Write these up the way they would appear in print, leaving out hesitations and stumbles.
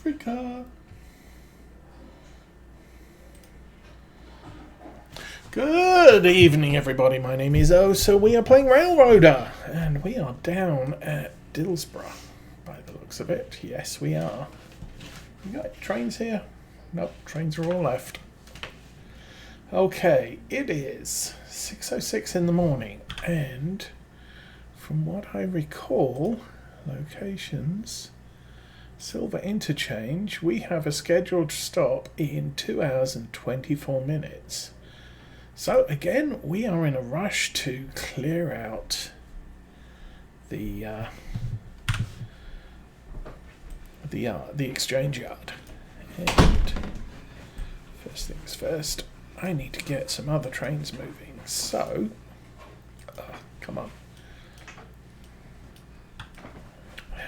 Africa. Good evening, everybody. My name is O. So we are playing Railroader, and we are down at Dillsboro, by the looks of it. Yes, we are. You got trains here? Nope, trains are all left. Okay, it is 6:06 in the morning, and from what I recall, locations, Sylva Interchange, we have a scheduled stop in 2 hours and 24 minutes. So again, we are in a rush to clear out the exchange yard. And first things first, I need to get some other trains moving. So, come on.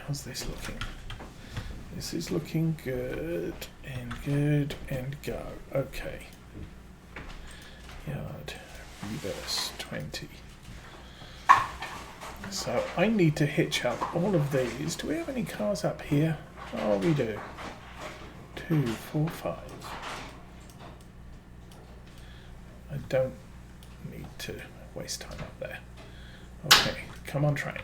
How's this looking? This is looking good and go. Okay. Yard reverse 20. So I need to hitch up all of these. Do we have any cars up here? Oh, we do. 2, 4, 5. I don't need to waste time up there. Okay, come on, train.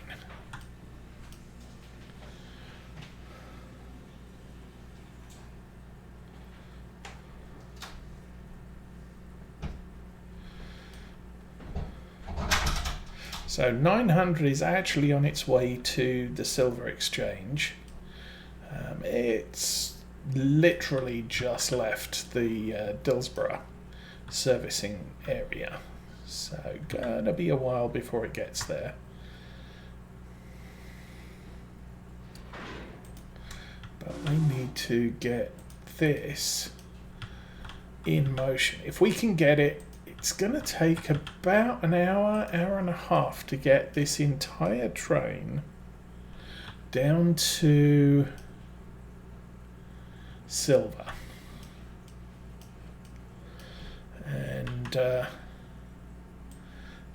So 900 is actually on its way to the Sylva Exchange. It's literally just left the Dillsboro servicing area. So gonna be a while before it gets there. But we need to get this in motion. If we can get it, it's going to take about an hour, hour and a half to get this entire train down to Sylva. And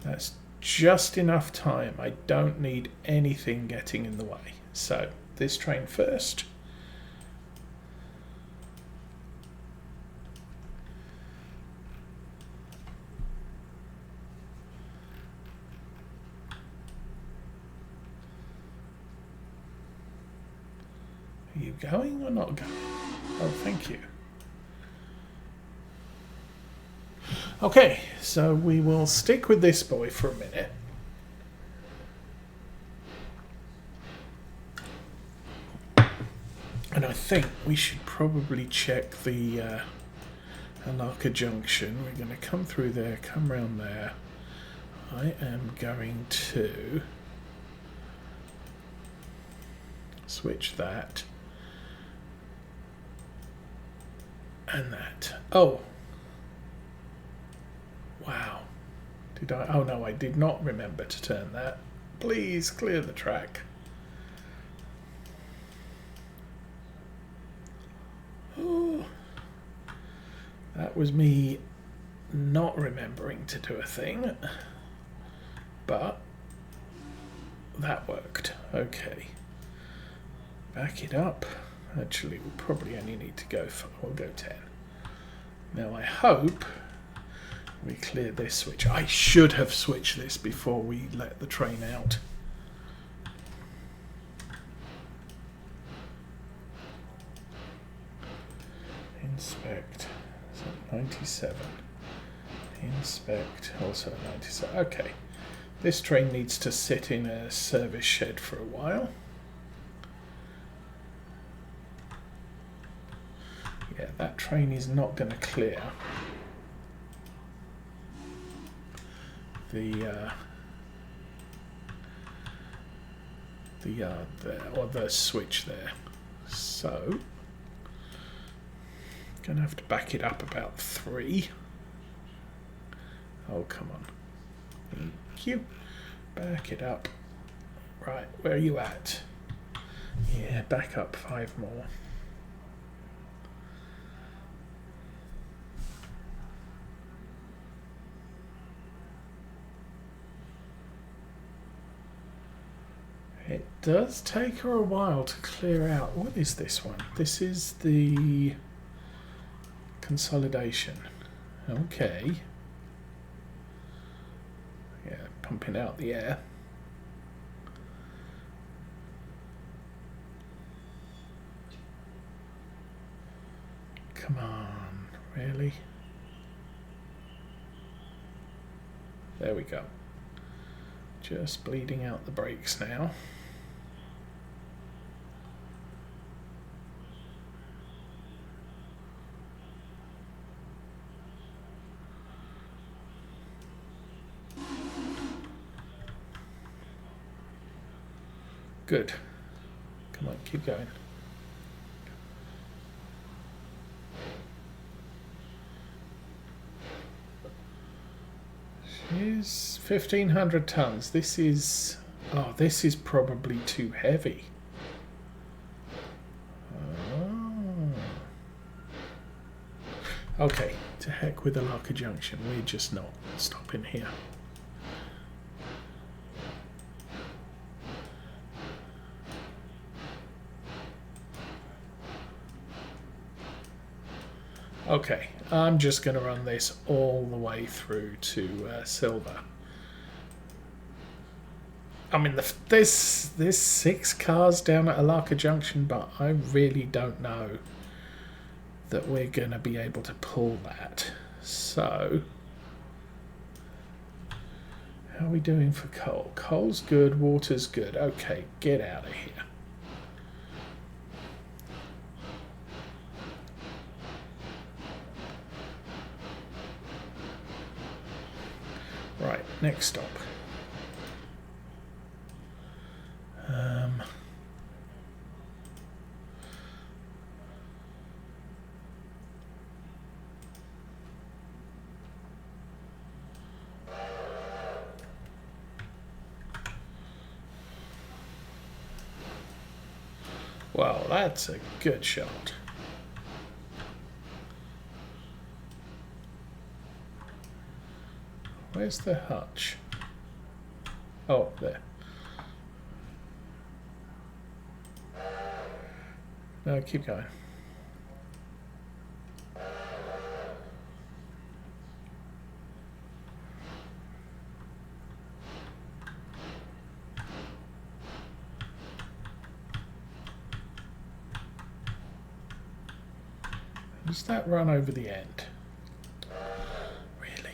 that's just enough time. I don't need anything getting in the way. So this train first. Are you going or not going? Oh, thank you. Okay, so we will stick with this boy for a minute. And I think we should probably check the Halaka Junction. We're going to come through there, come round there. I am going to switch that. And that. Oh. Wow. Did I? Oh no, I did not remember to turn that. Please clear the track. Oh. That was me not remembering to do a thing. But that worked. Okay. Back it up. Actually, we'll probably only need to go, we'll go 10. Now I hope we clear this switch. I should have switched this before we let the train out. Inspect, so 97. Inspect, also 97. Okay, this train needs to sit in a service shed for a while. Yeah, that train is not going to clear the yard there, or the switch there. So, going to have to back it up about 3. Oh, come on. Thank you. Back it up. Right, where are you at? Yeah, back up 5 more. does take her a while to clear out. What is this one? This is the consolidation. Okay. Yeah, pumping out the air. Come on, really? There we go. Just bleeding out the brakes now. Good. Come on, keep going. She's 1,500 tons. This is... oh, this is probably too heavy. Oh. Okay, to heck with the locker junction. We're just not stopping here. Okay, I'm just going to run this all the way through to Sylva. I mean, there's 6 cars down at Alaka Junction, but I really don't know that we're going to be able to pull that. So, how are we doing for coal? Coal's good, water's good. Okay, get out of here. Right, next stop. Well, that's a good shot. Where's the hutch? Oh, there. No, keep going. Does that run over the end? Really?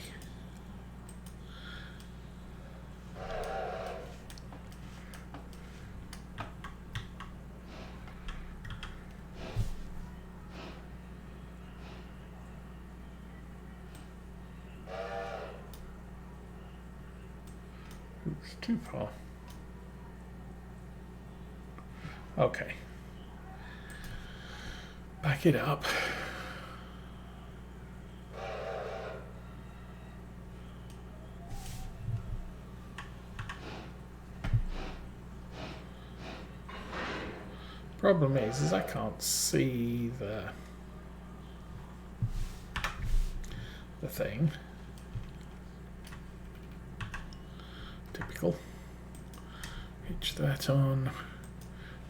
It's too far. Okay. Back it up. Problem is I can't see the thing. Typical. Hitch that on.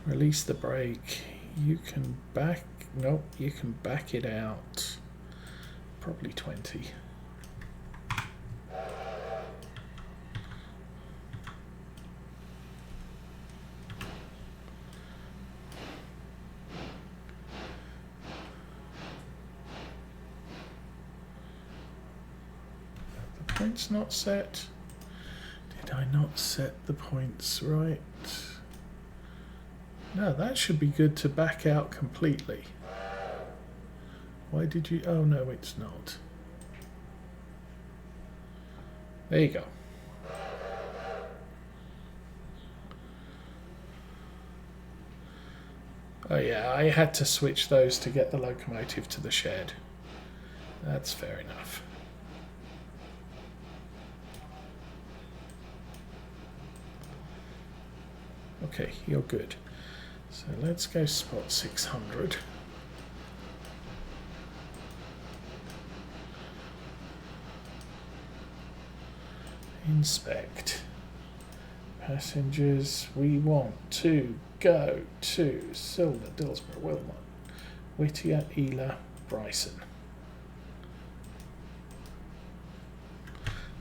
Release the brake. You can back. Nope. You can back it out. Probably 20. Points not set. Did I not set the points right? No, that should be good to back out completely. Why did you? Oh no, it's not. There you go. Oh yeah, I had to switch those to get the locomotive to the shed. That's fair enough. Okay, you're good. So let's go spot 600. Inspect. Passengers, we want to go to Sylva, Dillsboro, Wilmot, Whittier, Ela, Bryson.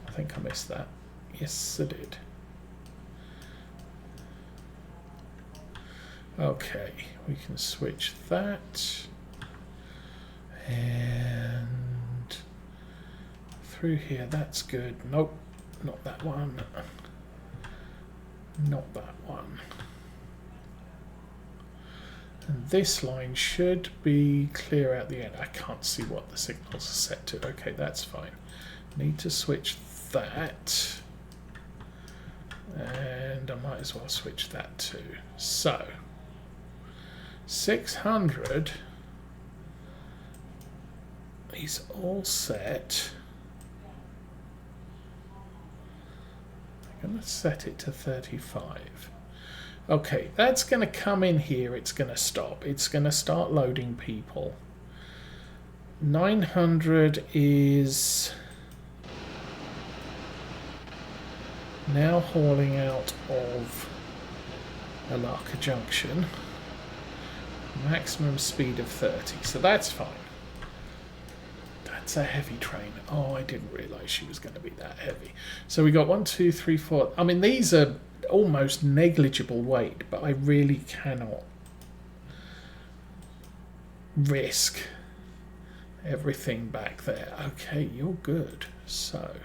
I think I missed that. Yes, I did. Okay, we can switch that. And through here, that's good. Nope, not that one. Not that one. And this line should be clear out the end. I can't see what the signals are set to. Okay, that's fine. Need to switch that. And I might as well switch that too. So, 600 is all set. I'm going to set it to 35. Okay, that's going to come in here. It's going to stop. It's going to start loading people. 900 is now hauling out of Alaka Junction. Maximum speed of 30, so that's fine. That's a heavy train. Oh, I didn't realise she was going to be that heavy. So we got 1, 2, 3, 4. I mean, these are almost negligible weight, but I really cannot risk everything back there. Okay, you're good. So,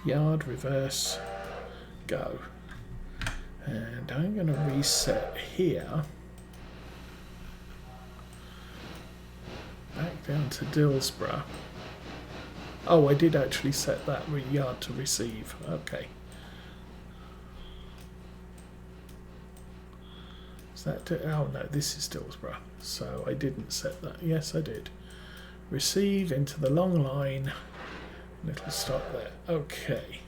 yard, reverse, go. And I'm going to reset here. Back down to Dillsboro. Oh, I did actually set that yard to receive. Okay. Is that... oh no, this is Dillsboro. So I didn't set that. Yes, I did. Receive into the long line. Little stop there. Okay.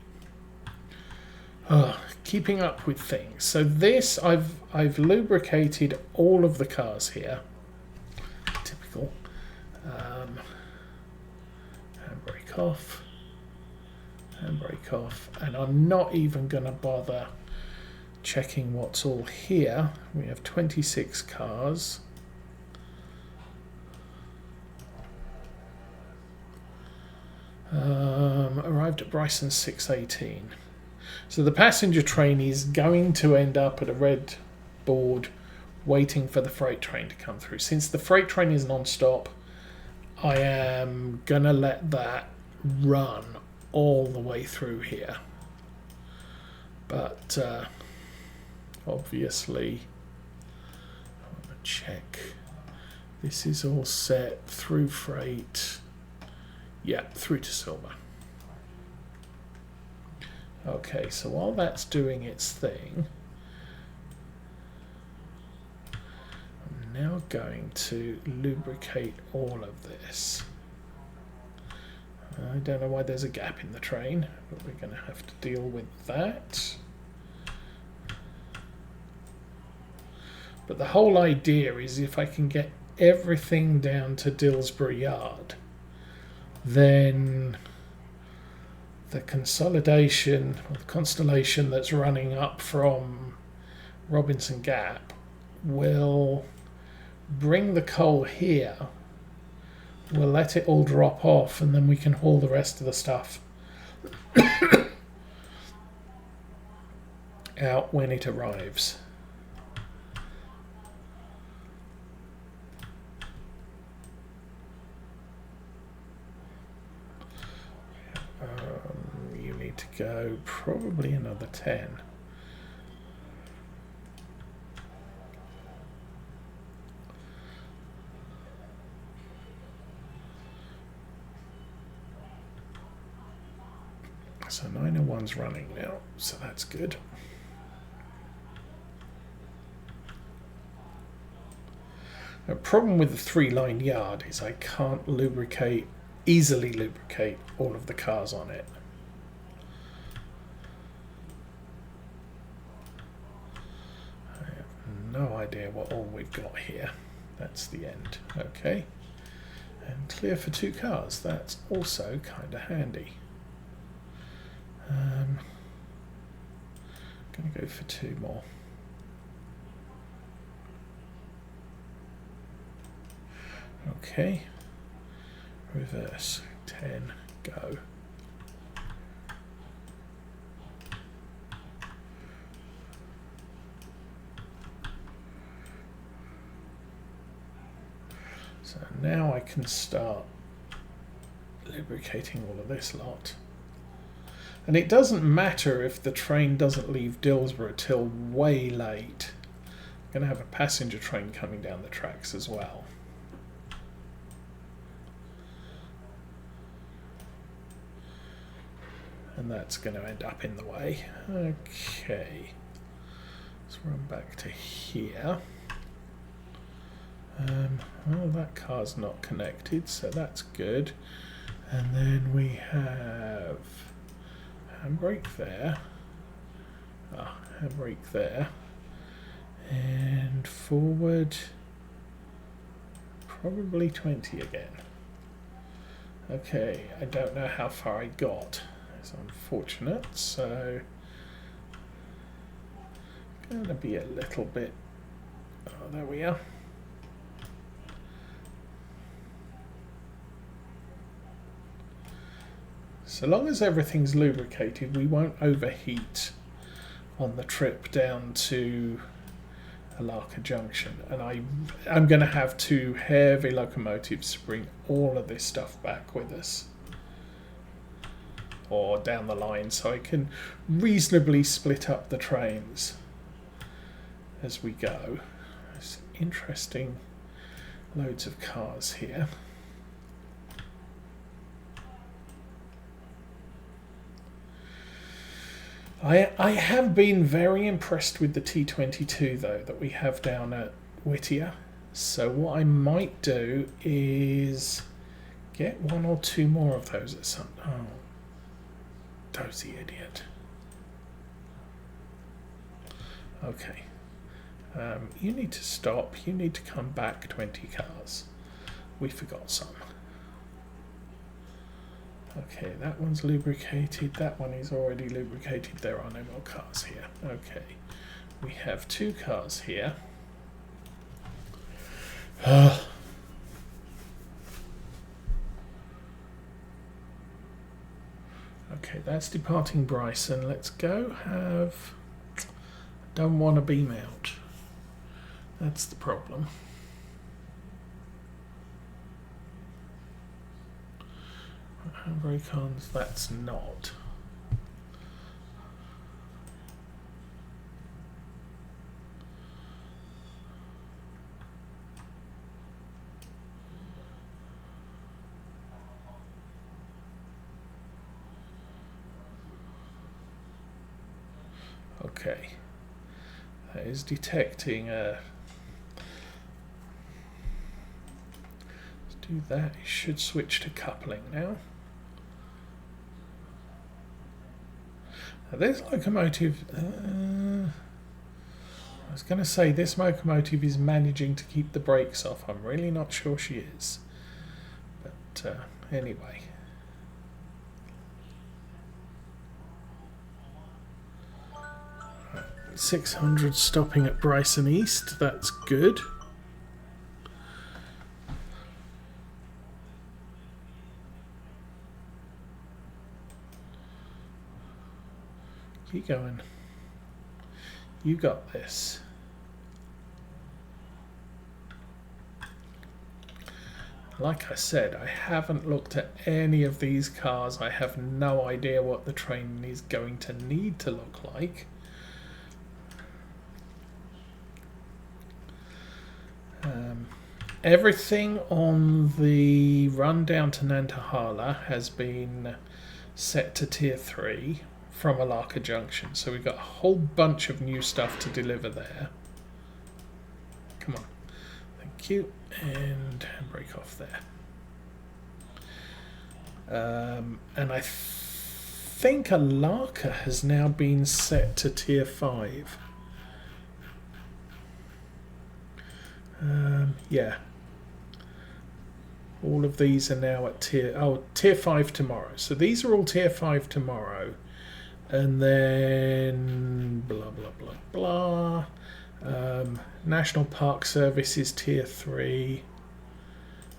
Keeping up with things. So this, I've lubricated all of the cars here. Typical. Handbrake off. Handbrake off. And I'm not even going to bother checking what's all here. We have 26 cars. Arrived at Bryson 6:18. So the passenger train is going to end up at a red board waiting for the freight train to come through. Since the freight train is non-stop, I am going to let that run all the way through here. But obviously, I want to check. This is all set through freight. Yeah, through to Sylva. Okay, so while that's doing its thing, I'm now going to lubricate all of this. I don't know why there's a gap in the train, but we're going to have to deal with that. But the whole idea is if I can get everything down to Dillsboro Yard, then the consolidation, or the constellation that's running up from Robinson Gap will bring the coal here. We'll let it all drop off, and then we can haul the rest of the stuff out when it arrives. You need to go probably another 10. So 901's running now, so that's good. The problem with the 3-line yard is I can't easily lubricate all of the cars on it. I have no idea what all we've got here. That's the end. Okay. And clear for 2 cars. That's also kind of handy. going to go for 2 more. Okay, reverse, 10, go. So now I can start lubricating all of this lot. And it doesn't matter if the train doesn't leave Dillsboro till way late. I'm going to have a passenger train coming down the tracks as well. And that's going to end up in the way. Okay, let's run back to here. Well, that car's not connected, so that's good. And then we have handbrake there, handbrake there, and forward probably 20 again. Okay, I don't know how far I got. It's unfortunate, so going to be a little bit. Oh, there we are. So long as everything's lubricated, we won't overheat on the trip down to Alaka Junction. And I'm going to have 2 heavy locomotives to bring all of this stuff back with us, or down the line, so I can reasonably split up the trains as we go. There's interesting loads of cars here. I have been very impressed with the T22 though that we have down at Whittier. So what I might do is get 1 or 2 more of those at some. Oh, dozy idiot. Okay. You need to stop. You need to come back 20 cars. We forgot some. Okay, that one's lubricated. That one is already lubricated. There are no more cars here. Okay. We have 2 cars here. Okay, that's departing Bryson. Let's go have... Don't want to beam out. That's the problem. Brake ons, that's not. Okay, that is detecting a. Let's do that. It should switch to coupling now. Now this locomotive, I was going to say this locomotive is managing to keep the brakes off. I'm really not sure she is, but anyway. 600 stopping at Bryson East, that's good. Keep going. You got this. Like I said, I haven't looked at any of these cars. I have no idea what the train is going to need to look like. Everything on the run down to Nantahala has been set to Tier 3 from Alaka Junction. So we've got a whole bunch of new stuff to deliver there. Come on. Thank you. And break off there. And I think Alaka has now been set to Tier 5. Yeah. All of these are now at Tier 5 tomorrow. So these are all Tier 5 tomorrow. And then blah blah blah blah. National Park Service is tier 3.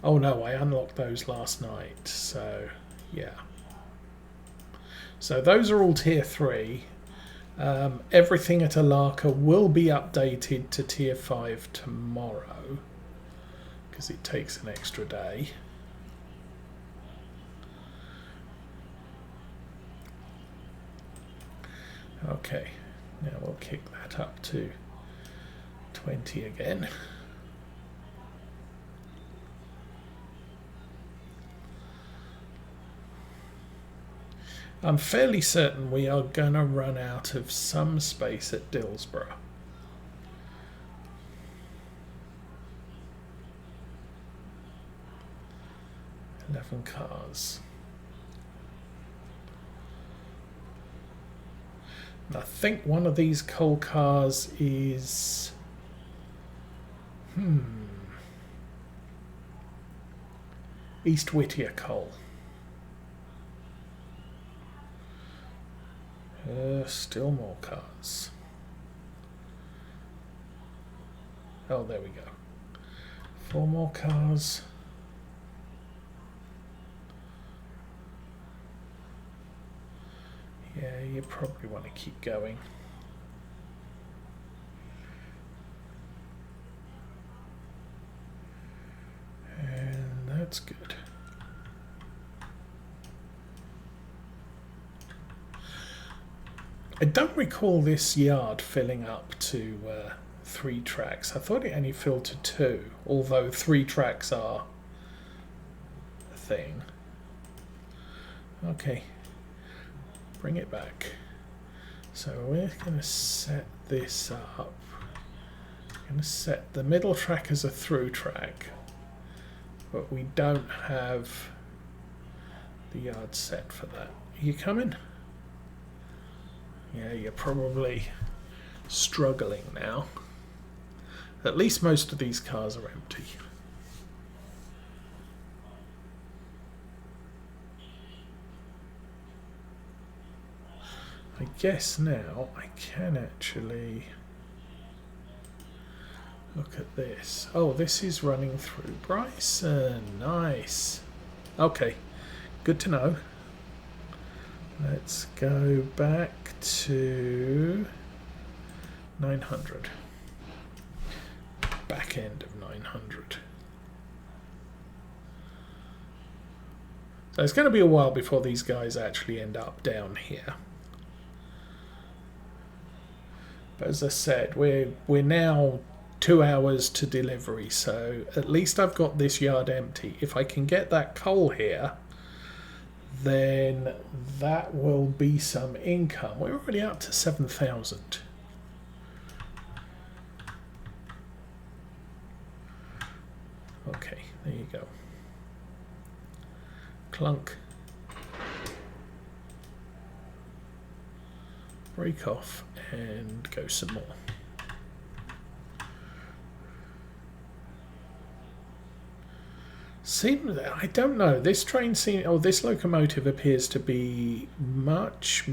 Oh no, I unlocked those last night, so yeah. So those are all tier 3. Everything at Alaka will be updated to tier 5 tomorrow, because it takes an extra day. Okay, now we'll kick that up to 20 again. I'm fairly certain we are going to run out of some space at Dillsboro. $11 cars. And I think one of these coal cars is... East Whittier coal. Still more cars. Oh, there we go. 4 more cars. Yeah, you probably want to keep going. And that's good. I don't recall this yard filling up to 3 tracks. I thought it only filled to 2, although 3 tracks are a thing. Okay, bring it back. So we're going to set this up. We're going to set the middle track as a through track, but we don't have the yard set for that. Are you coming? Yeah, you're probably struggling now. At least most of these cars are empty. I guess now I can actually look at this. Oh, this is running through Bryson. Nice. Okay, good to know. Let's go back to 900. Back end of 900. So it's going to be a while before these guys actually end up down here. But as I said, we're now 2 hours to delivery, so at least I've got this yard empty. If I can get that coal here, then that will be some income. We're already up to 7,000. Okay, there you go. Clunk. Break off and go some more. I don't know. This train this locomotive appears to be much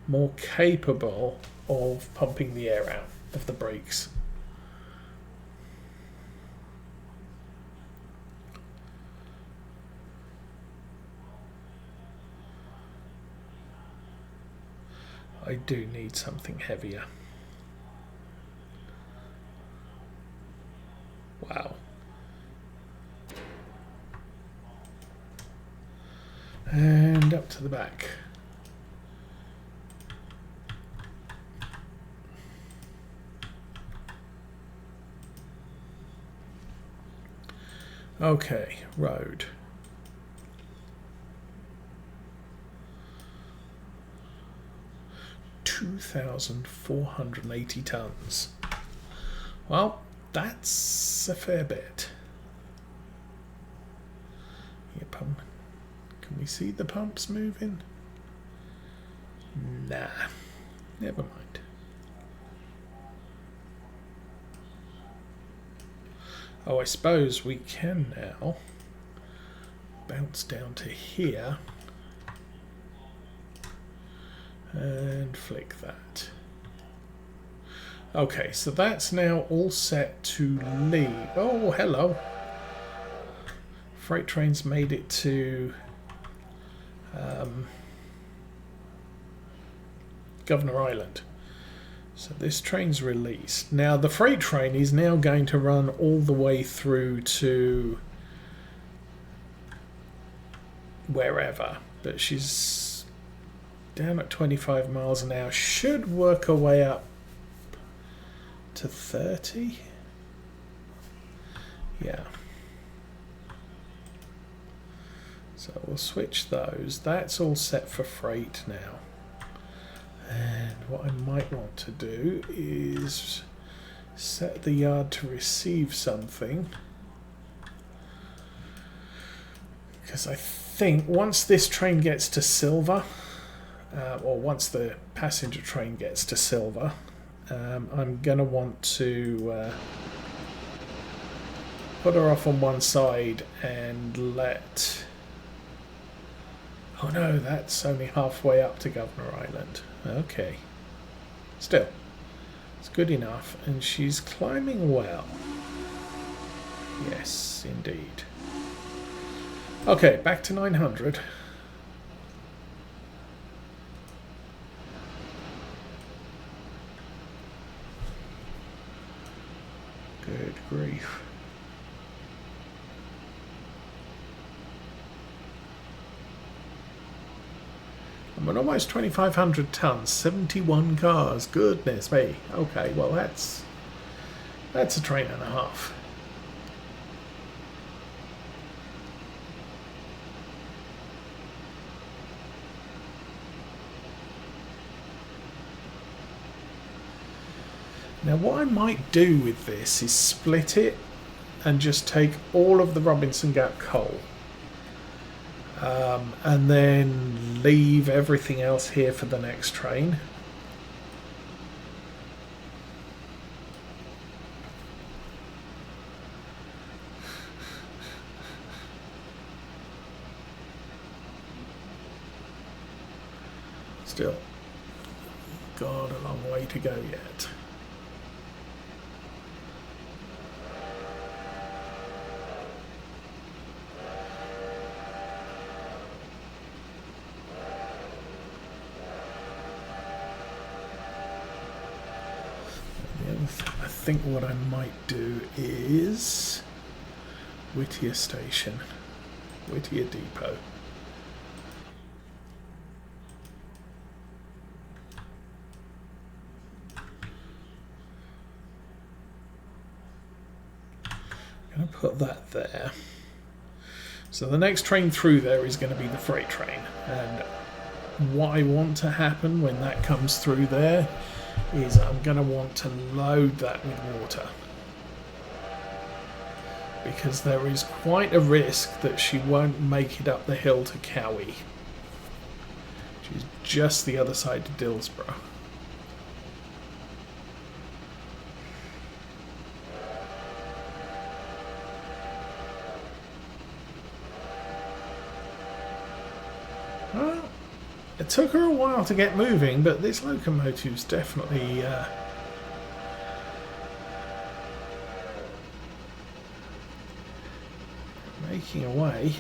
more capable of pumping the air out of the brakes. I do need something heavier. Wow. And up to the back. Okay, road. $2,480 tons. Well, that's a fair bit. Yeah, pump. Can we see the pumps moving? Nah, never mind. Oh, I suppose we can now bounce down to here And flick that. Okay, so that's now all set to leave. Oh, hello. Freight train's made it to Governor Island. So this train's released. Now the freight train is now going to run all the way through to wherever. But she's down at 25 miles an hour. Should work her way up to 30. Yeah. So we'll switch those. That's all set for freight now. And what I might want to do is set the yard to receive something. Because I think once this train gets to Sylva, or once the passenger train gets to Sylva, I'm going to want to put her off on one side and let... Oh no, that's only halfway up to Governor Island. Okay. Still, it's good enough, and she's climbing well. Yes, indeed. Okay, back to 900. Good grief. I'm at almost 2,500 tons, 71 cars. Goodness me. Okay, well that's a train and a half. Now what I might do with this is split it and just take all of the Robinson Gap coal. And then leave everything else here for the next train. Still, got a long way to go yet. I think what I might do is Whittier Station, Whittier Depot. I'm going to put that there. So the next train through there is going to be the freight train, and what I want to happen when that comes through there is I'm going to want to load that with water, because there is quite a risk that she won't make it up the hill to Cowie, which is just the other side to Dillsboro. Well, it took her a while to get moving, but this locomotive's definitely making away.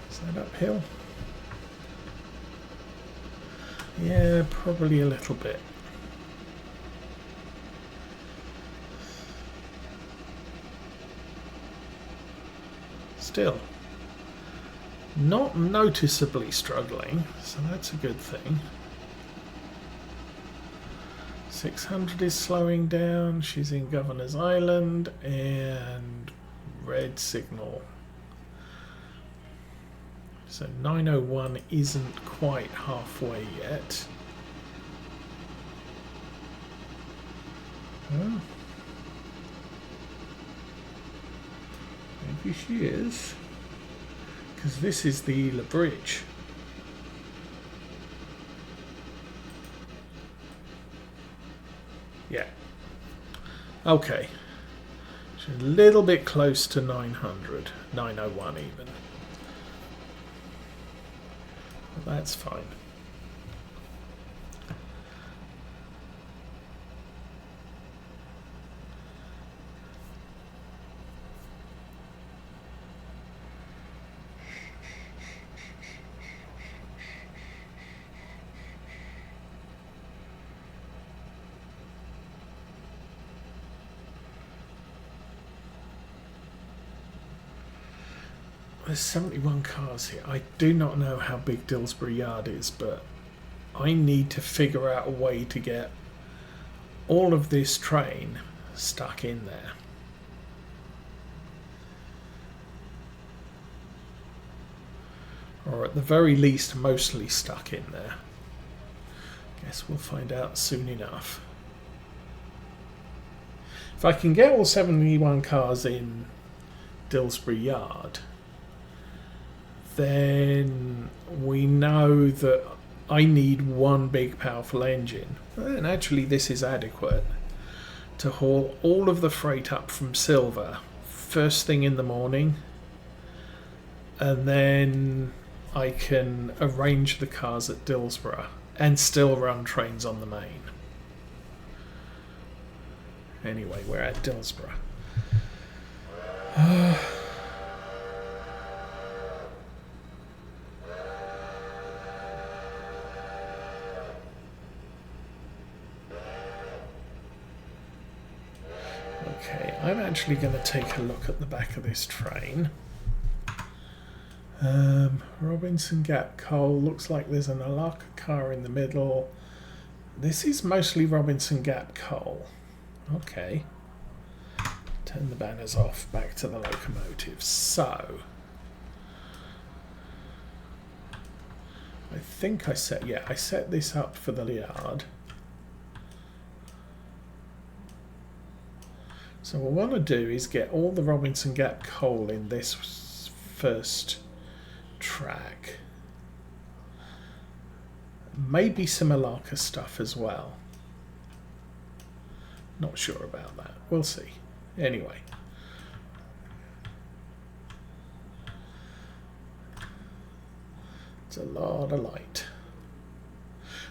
Is that uphill? Yeah, probably a little bit. Still, not noticeably struggling, so that's a good thing. 600 is slowing down. She's in Governor's Island and red signal. So 901 isn't quite halfway yet. Well, maybe she is, because this is the Ela Bridge. Yeah. Okay. She's a little bit close to 900, 901 even. That's fine. There's 71 cars here. I do not know how big Dillsboro Yard is, but I need to figure out a way to get all of this train stuck in there. Or at the very least, mostly stuck in there. Guess we'll find out soon enough. If I can get all 71 cars in Dillsboro Yard, then we know that I need one big powerful engine. And actually this is adequate to haul all of the freight up from Sylva first thing in the morning, and then I can arrange the cars at Dillsboro and still run trains on the main. Anyway, we're at Dillsboro. Okay, I'm actually going to take a look at the back of this train. Robinson Gap Coal, looks like there's an Alaka car in the middle. This is mostly Robinson Gap Coal. Okay. Turn the banners off, back to the locomotives. So, I think I set this up for the yard. So what we want to do is get all the Robinson Gap coal in this first track. Maybe some Alaka stuff as well. Not sure about that. We'll see. Anyway. It's a lot of light.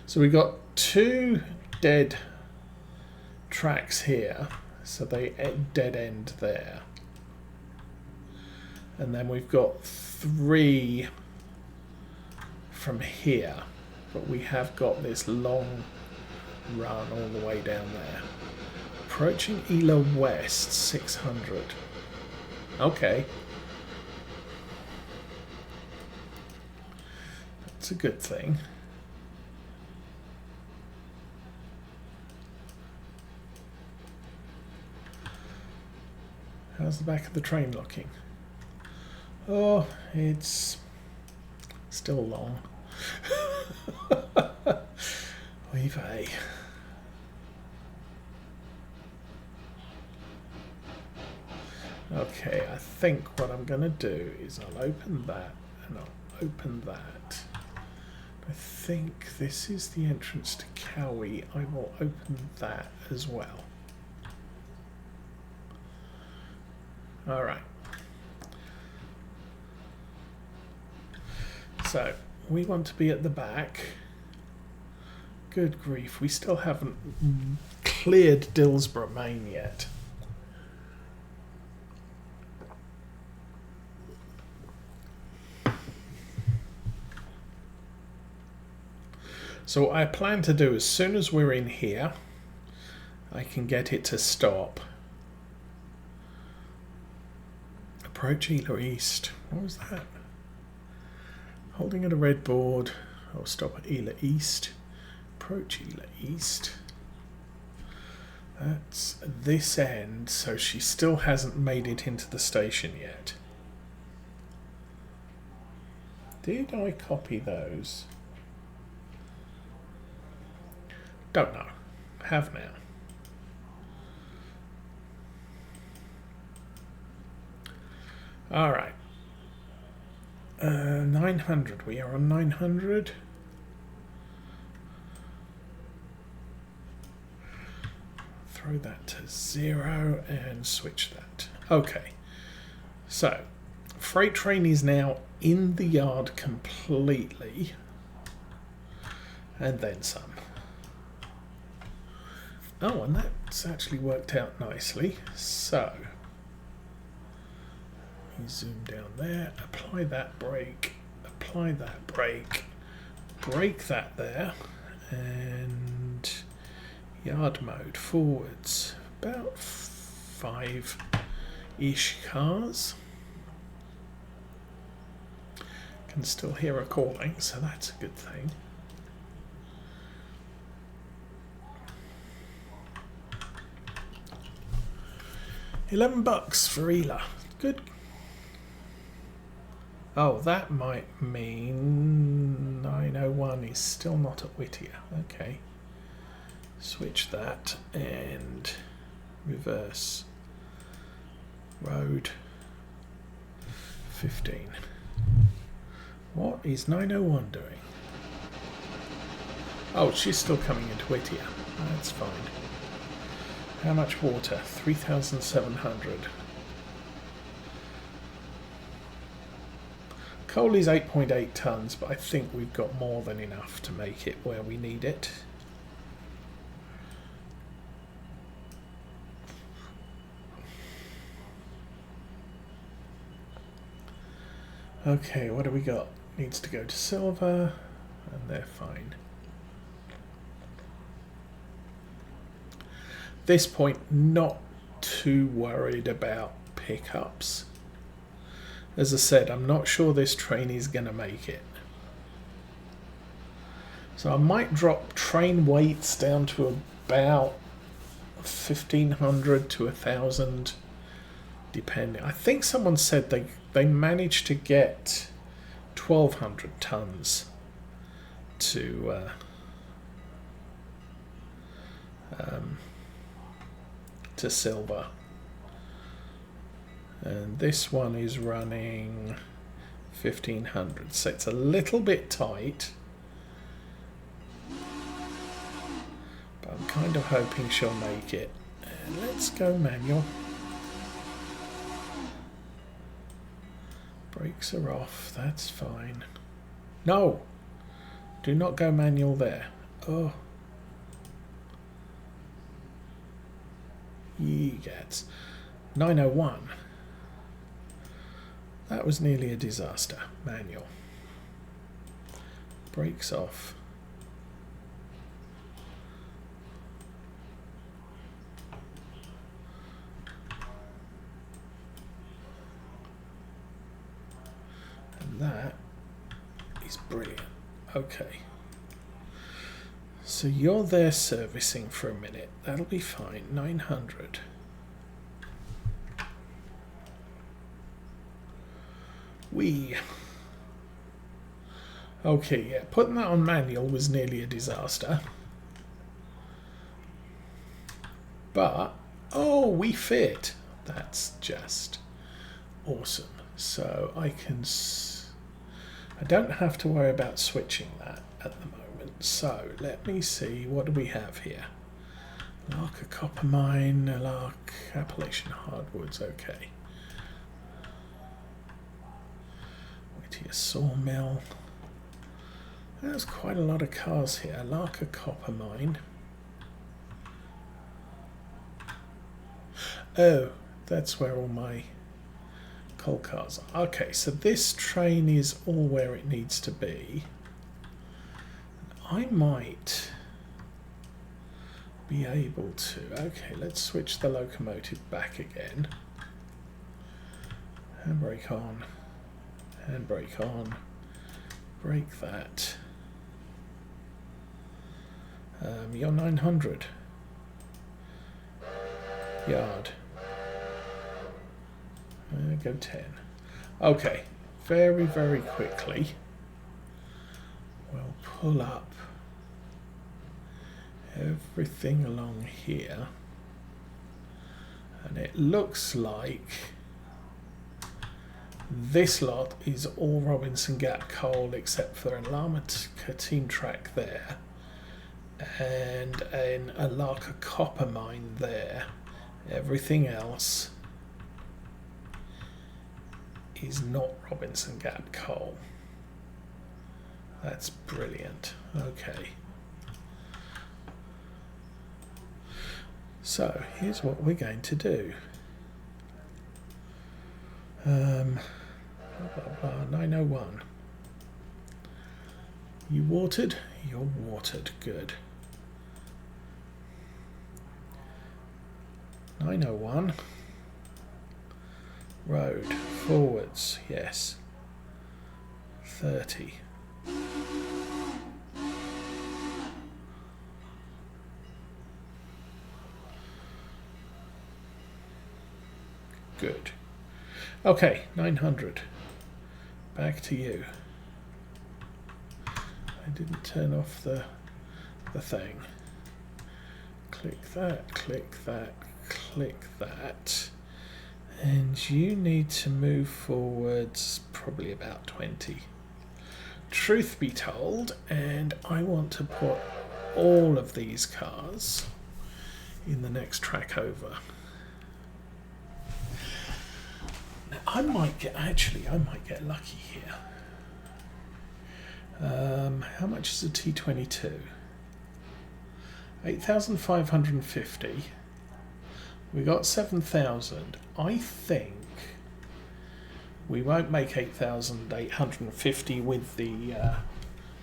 So we got two dead tracks here. So they dead end there. And then we've got 3 from here. But we have got this long run all the way down there. Approaching Ela West, 600. Okay. That's a good thing. How's the back of the train looking? Oh, it's still long. Oy vey. Okay, I think what I'm going to do is I'll open that and I'll open that. I think this is the entrance to Cowie. I will open that as well. All right. So we want to be at the back. Good grief, we still haven't cleared Dillsboro Main yet. So what I plan to do, as soon as we're in here, I can get it to stop. Approach Ela East. What was that? Holding at a red board. I'll stop at Ela East. Approach Ela East. That's this end, so she still hasn't made it into the station yet. Did I copy those? Don't know. Have now. All right. 900. We are on 900. Throw that to 0 and switch that. Okay. So, freight train is now in the yard completely. And then some. Oh, and that's actually worked out nicely. So, you zoom down there, apply that brake, apply that brake, brake that there, and yard mode forwards. About 5-ish cars. Can still hear her calling, so that's a good thing. $11 for Ela. Good. Oh, that might mean 901 is still not at Whittier. Okay. Switch that and reverse. Road 15. What is 901 doing? Oh, she's still coming into Whittier. That's fine. How much water? 3,700. Coal is 8.8 tonnes, but I think we've got more than enough to make it where we need it. Okay, what do we got? Needs to go to Sylva, and they're fine. This point, not too worried about pickups. As I said, I'm not sure this train is going to make it. So I might drop train weights down to about 1,500 to 1,000, depending. I think someone said they managed to get 1,200 tons to Sylva. And this one is running 1,500, so it's a little bit tight, but I'm kind of hoping she'll make it. And let's go manual. Brakes are off, that's fine. No! Do not go manual there. Oh. Ye gets 901. That was nearly a disaster. Manual. Brakes off. And that is brilliant. Okay. So you're there servicing for a minute. That'll be fine. 900. Okay, yeah, putting that on manual was nearly a disaster. But, oh, we fit. That's just awesome. So I don't have to worry about switching that at the moment. So let me see, what do we have here? Lark copper mine, Lark Appalachian hardwoods, okay. Whittier sawmill. There's quite a lot of cars here. Lark copper mine. Oh, that's where all my coal cars are. Okay, so this train is all where it needs to be. I might be able to. Okay, let's switch the locomotive back again. Handbrake on. Handbrake on. Brake that. You're 900. Yard. Go 10. Okay, very, very quickly we'll pull up everything along here, and it looks like this lot is all Robinson Gap coal except for an Lama-Katine track there and a Lark copper mine there. Everything else is not Robinson Gap coal. That's brilliant. Okay, So here's what we're going to do. Blah, blah, blah, 901. You watered? You're watered. Good. 901. Road. Forwards. Yes. 30. Good. Okay, 900. Back to you. I didn't turn off the thing. Click that, click that, click that. And you need to move forwards probably about 20. Truth be told, and I want to put all of these cars in the next track over. Now, I might get lucky here. How much is a T22? 8,550. We got 7,000. I think we won't make 8,850 with the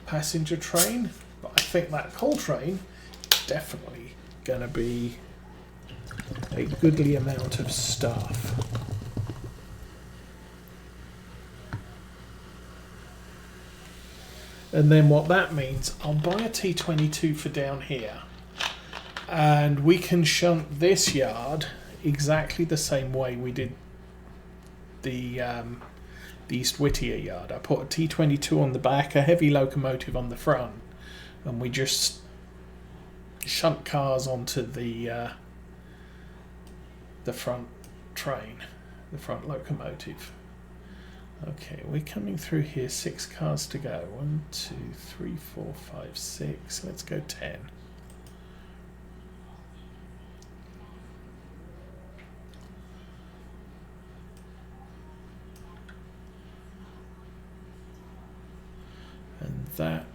passenger train, but I think that coal train is definitely going to be a goodly amount of stuff. And then what that means, I'll buy a T22 for down here, and we can shunt this yard exactly the same way we did the East Whittier yard. I put a T22 on the back, a heavy locomotive on the front, and we just shunt cars onto the front train, the front locomotive. Okay, we're coming through here. 6 cars to go. 1, 2, 3, 4, 5, 6. Let's go 10. And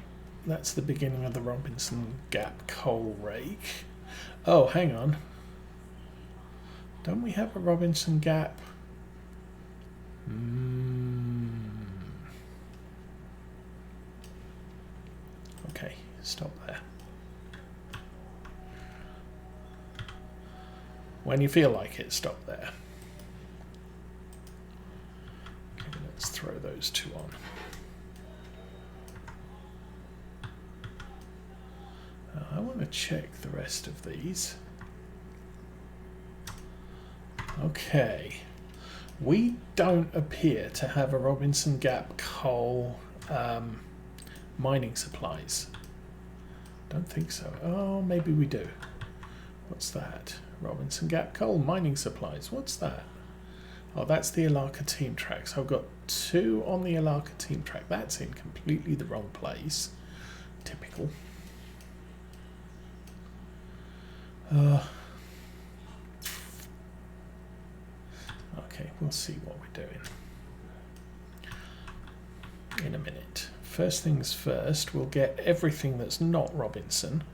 that's the beginning of the Robinson Gap coal rake. Oh, hang on. Don't we have a Robinson Gap? Okay, stop there. When you feel like it, stop there. Okay, let's throw those 2 on. I want to check the rest of these. Okay. We don't appear to have a Robinson Gap coal mining supplies. Don't think so. Oh, maybe we do. What's that? Robinson Gap coal mining supplies. What's that? Oh, that's the Alaka team track. So I've got 2 on the Alaka team track. That's in completely the wrong place. Typical. Okay, we'll see what we're doing in a minute. First things first, we'll get everything that's not Robinson.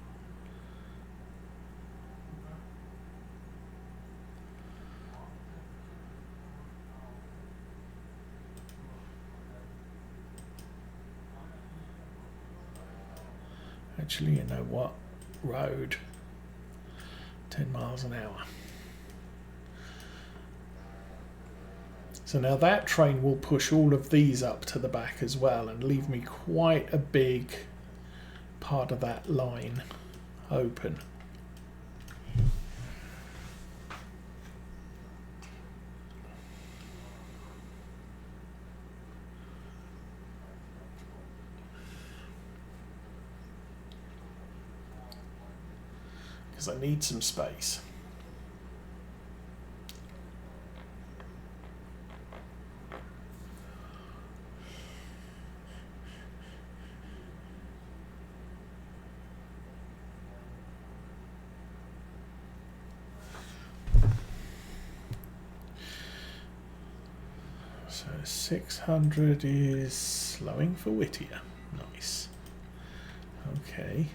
Actually, you know what? Road. 10 miles an hour. So now that train will push all of these up to the back as well and leave me quite a big part of that line open. Because I need some space. So 600 is slowing for Whittier. Nice. Okay.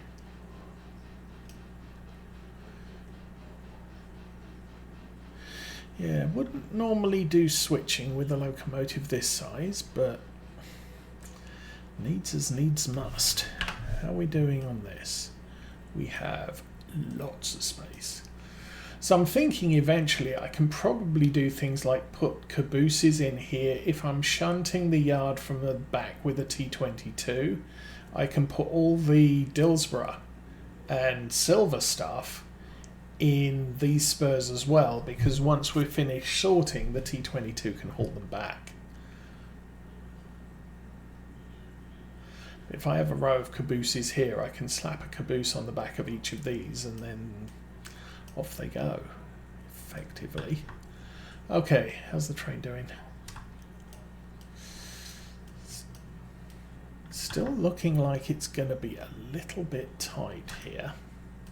Yeah, wouldn't normally do switching with a locomotive this size, but needs as needs must. How are we doing on this? We have lots of space. So I'm thinking eventually I can probably do things like put cabooses in here. If I'm shunting the yard from the back with a T22, I can put all the Dillsboro and Sylva stuff in these spurs as well, because once we're finished sorting, the T22 can haul them back. If I have a row of cabooses here, I can slap a caboose on the back of each of these and then off they go, effectively. Okay, how's the train doing? Still looking like it's going to be a little bit tight here.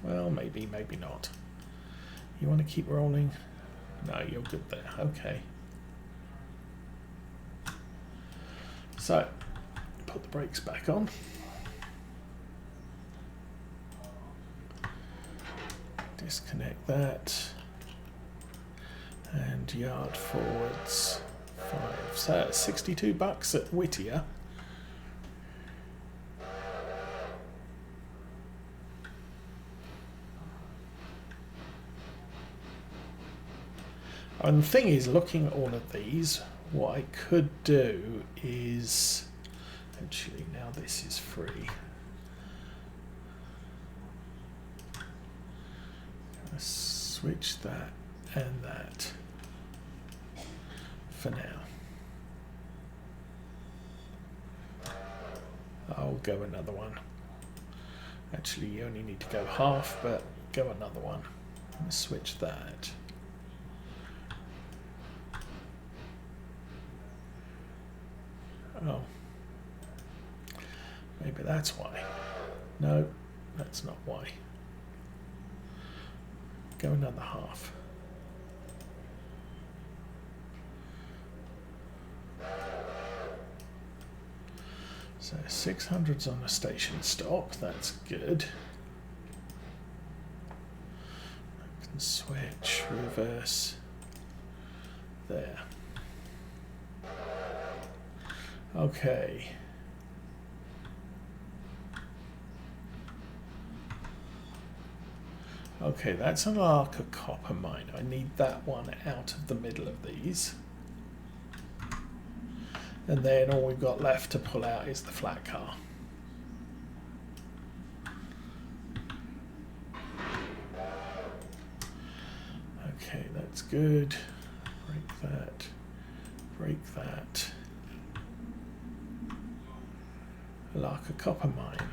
Well, maybe, maybe not. You want to keep rolling? No, you're good there. Okay. So, put the brakes back on. Disconnect that. And yard forwards 5. So, $62 at Whittier. And the thing is, looking at all of these, what I could do is, actually now this is free. Let's switch that and that for now. I'll go another one. Actually, you only need to go half, but go another one. Let's switch that. Oh, maybe that's why. No, that's not why. Go another half. So 600's on a station stop, that's good. I can switch, reverse, there. Okay. Okay, that's an arc of copper mine. I need that one out of the middle of these. And then all we've got left to pull out is the flat car. Okay, that's good. Break that. Break that. Like a copper mine.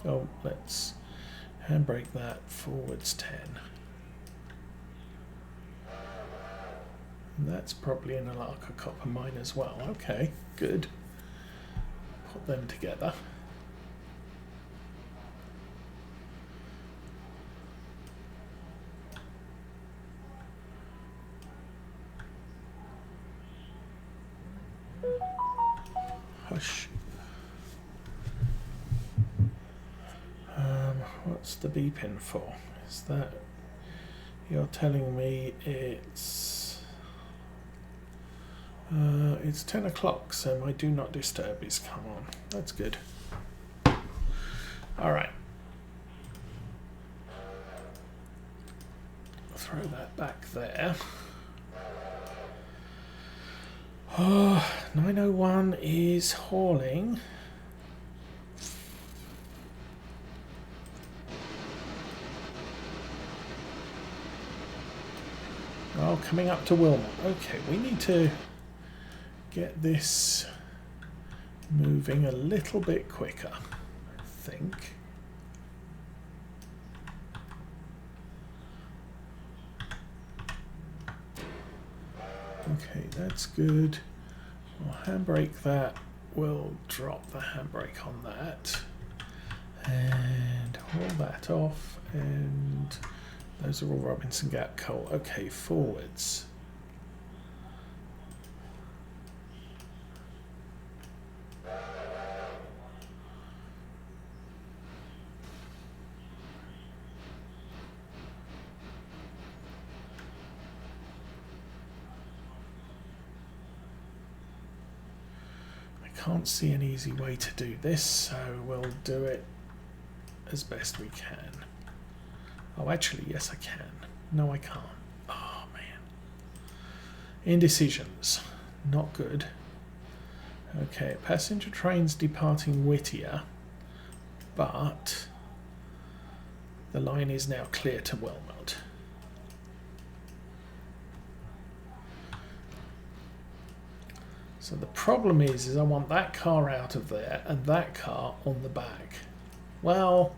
Oh, let's handbrake that forwards 10. And that's probably an Alaka copper mine as well. Okay, good. Put them together. Hush. What's the beeping for? Is that you're telling me it's 10 o'clock, so my do not disturb is come on. That's good. All right. Throw that back there. 901 is hauling. Oh, coming up to Wilmot. Okay, we need to get this moving a little bit quicker, I think. Okay, that's good. We'll handbrake that. We'll drop the handbrake on that. And haul that off. And those are all Robinson Gap coal. Okay, forwards. can't see an easy way to do this, so we'll do it as best we can. Oh, actually, yes I can. No, I can't. Oh, man. Indecisions. Not good. Okay, passenger trains departing Whittier, but the line is now clear to Wilmot. So the problem is I want that car out of there and that car on the back. Well,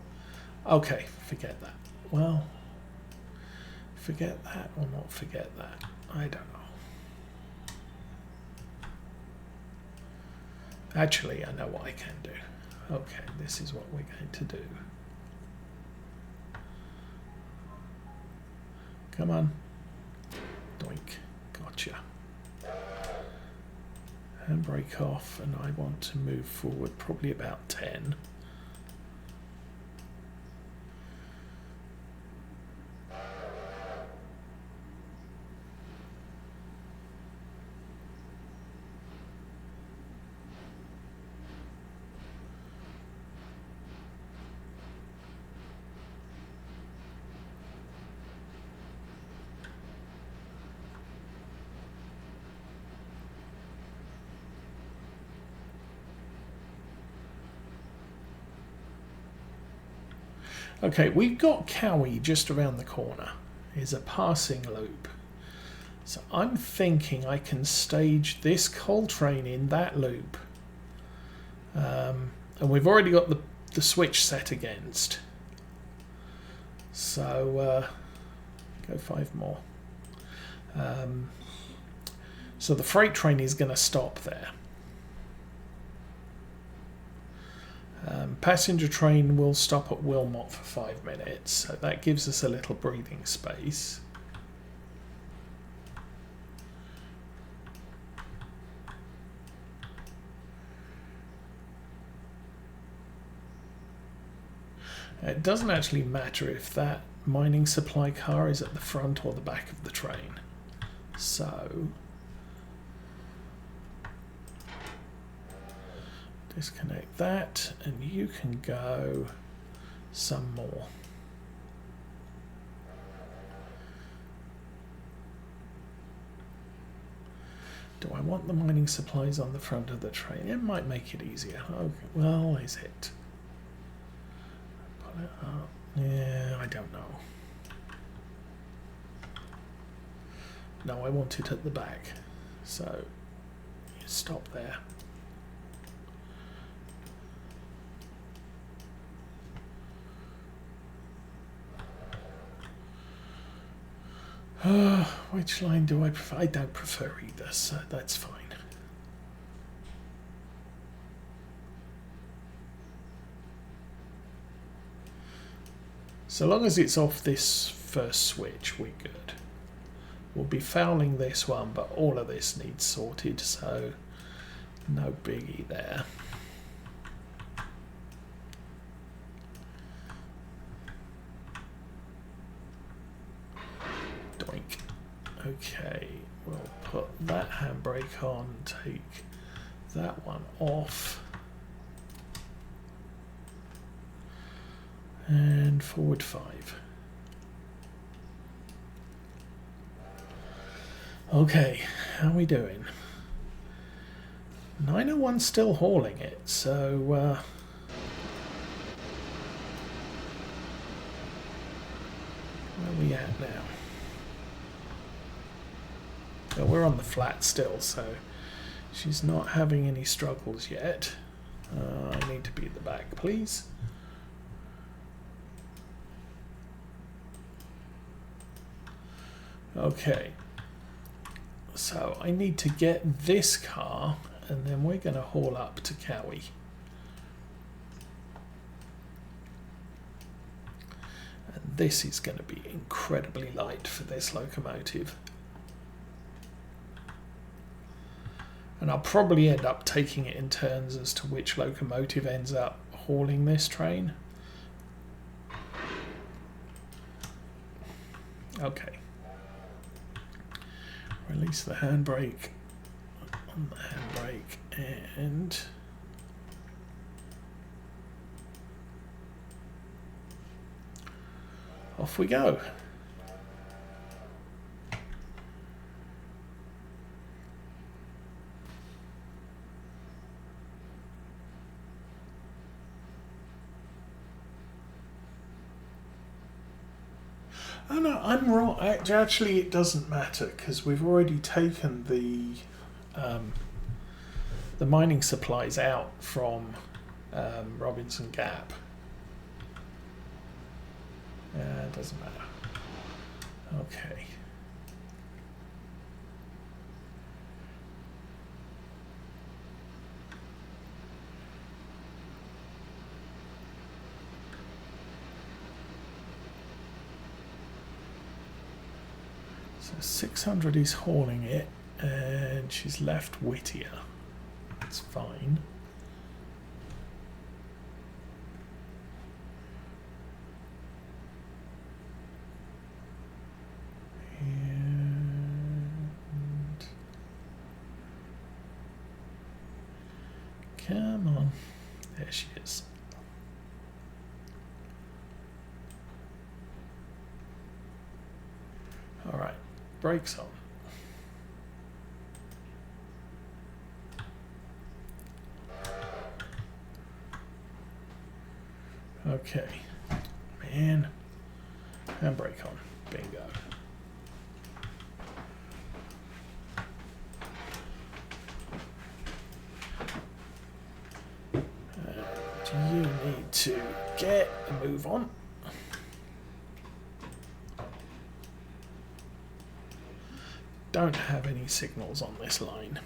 okay, forget that. Well, forget that or not forget that. I don't know. Actually, I know what I can do. Okay, this is what we're going to do. Come on. Doink. Gotcha. Handbrake off, and I want to move forward probably about 10. Okay, we've got Cowie just around the corner. Here's a passing loop. So I'm thinking I can stage this coal train in that loop. And we've already got the switch set against. So go 5 more. So the freight train is going to stop there. Passenger train will stop at Wilmot for 5 minutes, so that gives us a little breathing space. It doesn't actually matter if that mining supply car is at the front or the back of the train. So disconnect that, and you can go some more. Do I want the mining supplies on the front of the train? It might make it easier. Okay, well, is it? Pull it up. Yeah, I don't know. No, I want it at the back. So you stop there. Which line do I prefer? I don't prefer either, so that's fine. So long as it's off this first switch, we're good. We'll be fouling this one, but all of this needs sorted, so no biggie there. Doink. Okay, we'll put that handbrake on, take that one off, and forward 5. Okay, how are we doing? 901's still hauling it, so where are we at now? Well, we're on the flat still, so she's not having any struggles yet. I need to be at the back, please. Okay, so I need to get this car, and then we're going to haul up to Cowie. And this is going to be incredibly light for this locomotive. And I'll probably end up taking it in turns as to which locomotive ends up hauling this train. Okay. Release the handbrake on the handbrake, and off we go. Oh no, I'm wrong. Actually, it doesn't matter because we've already taken the mining supplies out from Robinson Gap. It doesn't matter. Okay. So 600 is hauling it, and she's left Whittier. That's fine. And come on. There she is. All right. Brakes on. Okay. Man. Handbrake on. Bingo. And you need to get a move on. Don't have any signals on this line.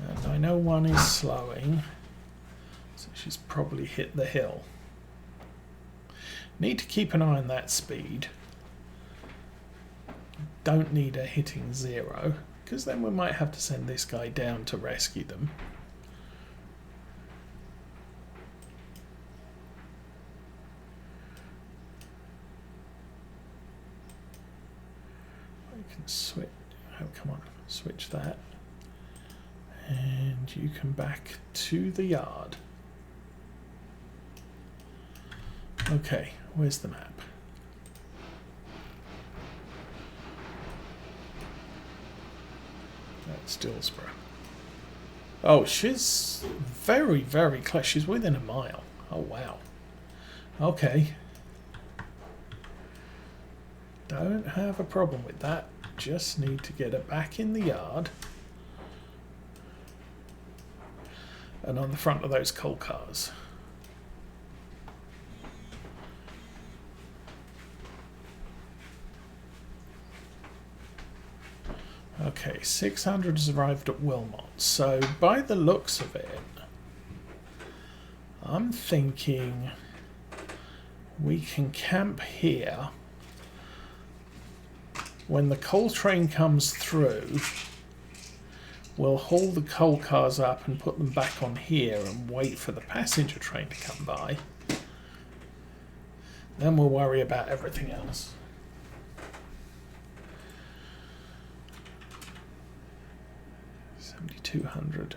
And I know one is slowing, so she's probably hit the hill. Need to keep an eye on that speed. Don't need her hitting 0, because then we might have to send this guy down to rescue them. Switch. Oh, come on, switch that, and you come back to the yard. Okay, where's the map? That's Dillsboro. Oh, she's very, very close. She's within a mile. Oh, wow. Okay. Don't have a problem with that. Just need to get her back in the yard and on the front of those coal cars. Okay, 600 has arrived at Wilmot. So by the looks of it, I'm thinking we can camp here. When the coal train comes through, we'll haul the coal cars up and put them back on here and wait for the passenger train to come by. Then we'll worry about everything else. $7,200.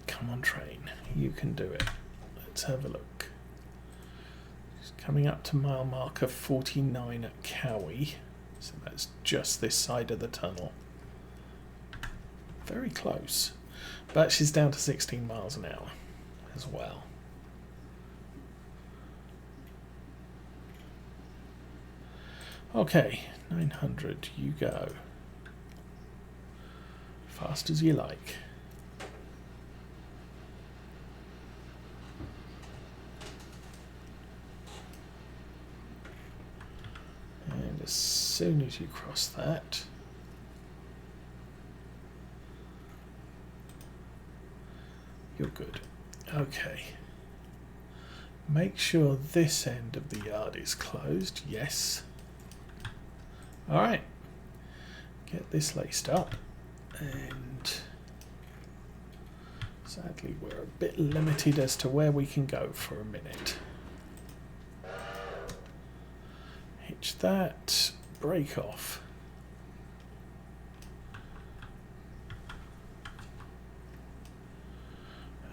Come on, train. You can do it. Let's have a look. It's coming up to mile marker 49 at Cowie. So that's just this side of the tunnel. Very close. But she's down to 16 miles an hour as well. Okay, 900, you go. Fast as you like. And as soon as you cross that, you're good. Okay. Make sure this end of the yard is closed. Yes. Alright. Get this laced up. And sadly we're a bit limited as to where we can go for a minute. switch that brake off.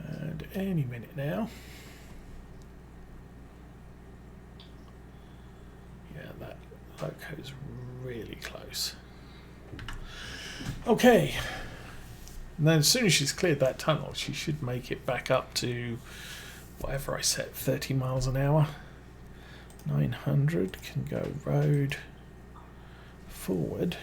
And any minute now. Yeah, that loco's really close. Okay. And then as soon as she's cleared that tunnel, she should make it back up to whatever I set, 30 miles an hour. 900 can go road forward.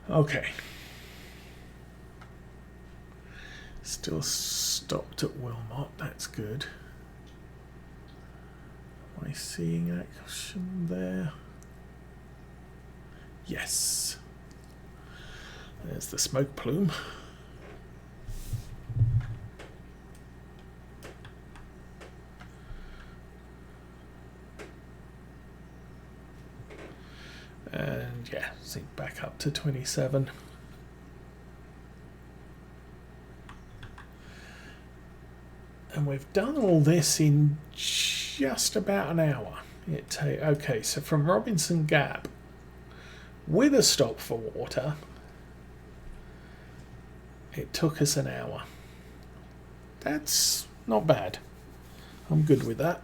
Okay. Still stopped at Wilmot, that's good. Am I seeing action there? Yes. There's the smoke plume. And yeah, sink back up to 27. And we've done all this in just about an hour. Okay, so from Robinson Gap, with a stop for water, it took us an hour. That's not bad. I'm good with that.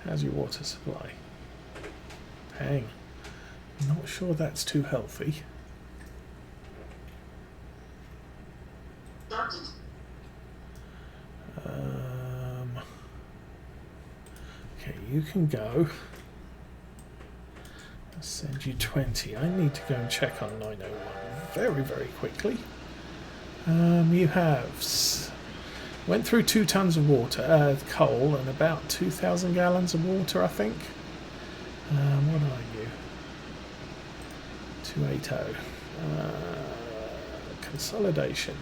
How's your water supply? Dang. Not sure that's too healthy. Okay, you can go. I'll send you 20. I need to go and check on 901 very, very quickly. You have... Went through 2 tons of water, coal, and about 2,000 gallons of water, I think. What are you? 280. Consolidation.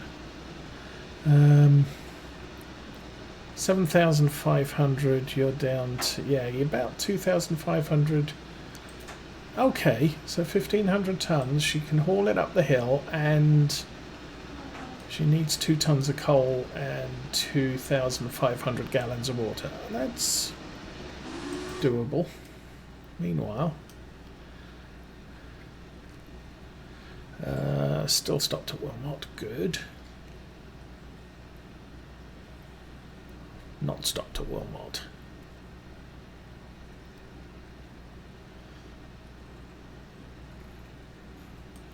7,500. You're down to, yeah, you're about 2,500. Okay, so 1,500 tons. She can haul it up the hill, and she needs 2 tons of coal and 2,500 gallons of water. That's doable. Meanwhile, still stopped at Wilmot. Good. Not stopped at Wilmot.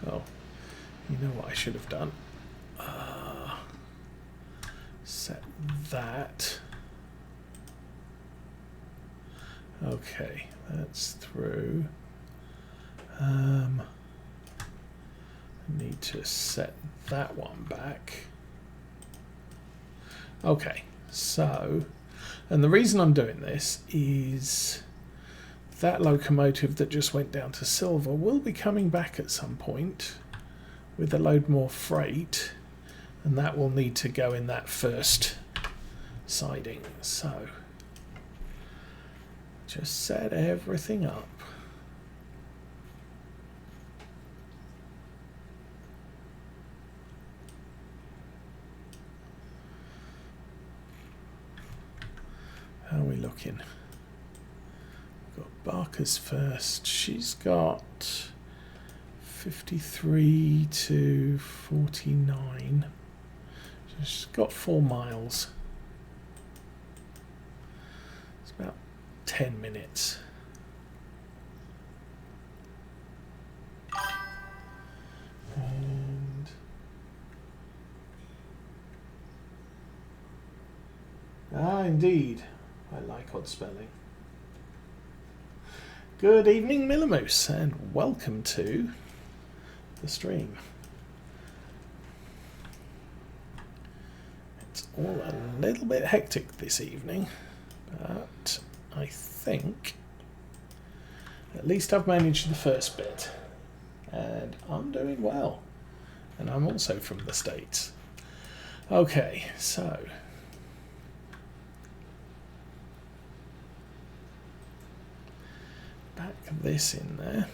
Oh, you know what I should have done? Set that. Okay, that's through. I need to set that one back. Okay, so, and the reason I'm doing this is that locomotive that just went down to Sylva will be coming back at some point with a load more freight, and that will need to go in that first siding. So just set everything up. How are we looking? We've got Barker's first. She's got 53 to 49. She's got 4 miles. It's about 10 minutes. And indeed. I like odd spelling. Good evening, Millamoose, and welcome to the stream. all a little bit hectic this evening, but I think at least I've managed the first bit, and I'm doing well, and I'm also from the States. Okay, so back this in there.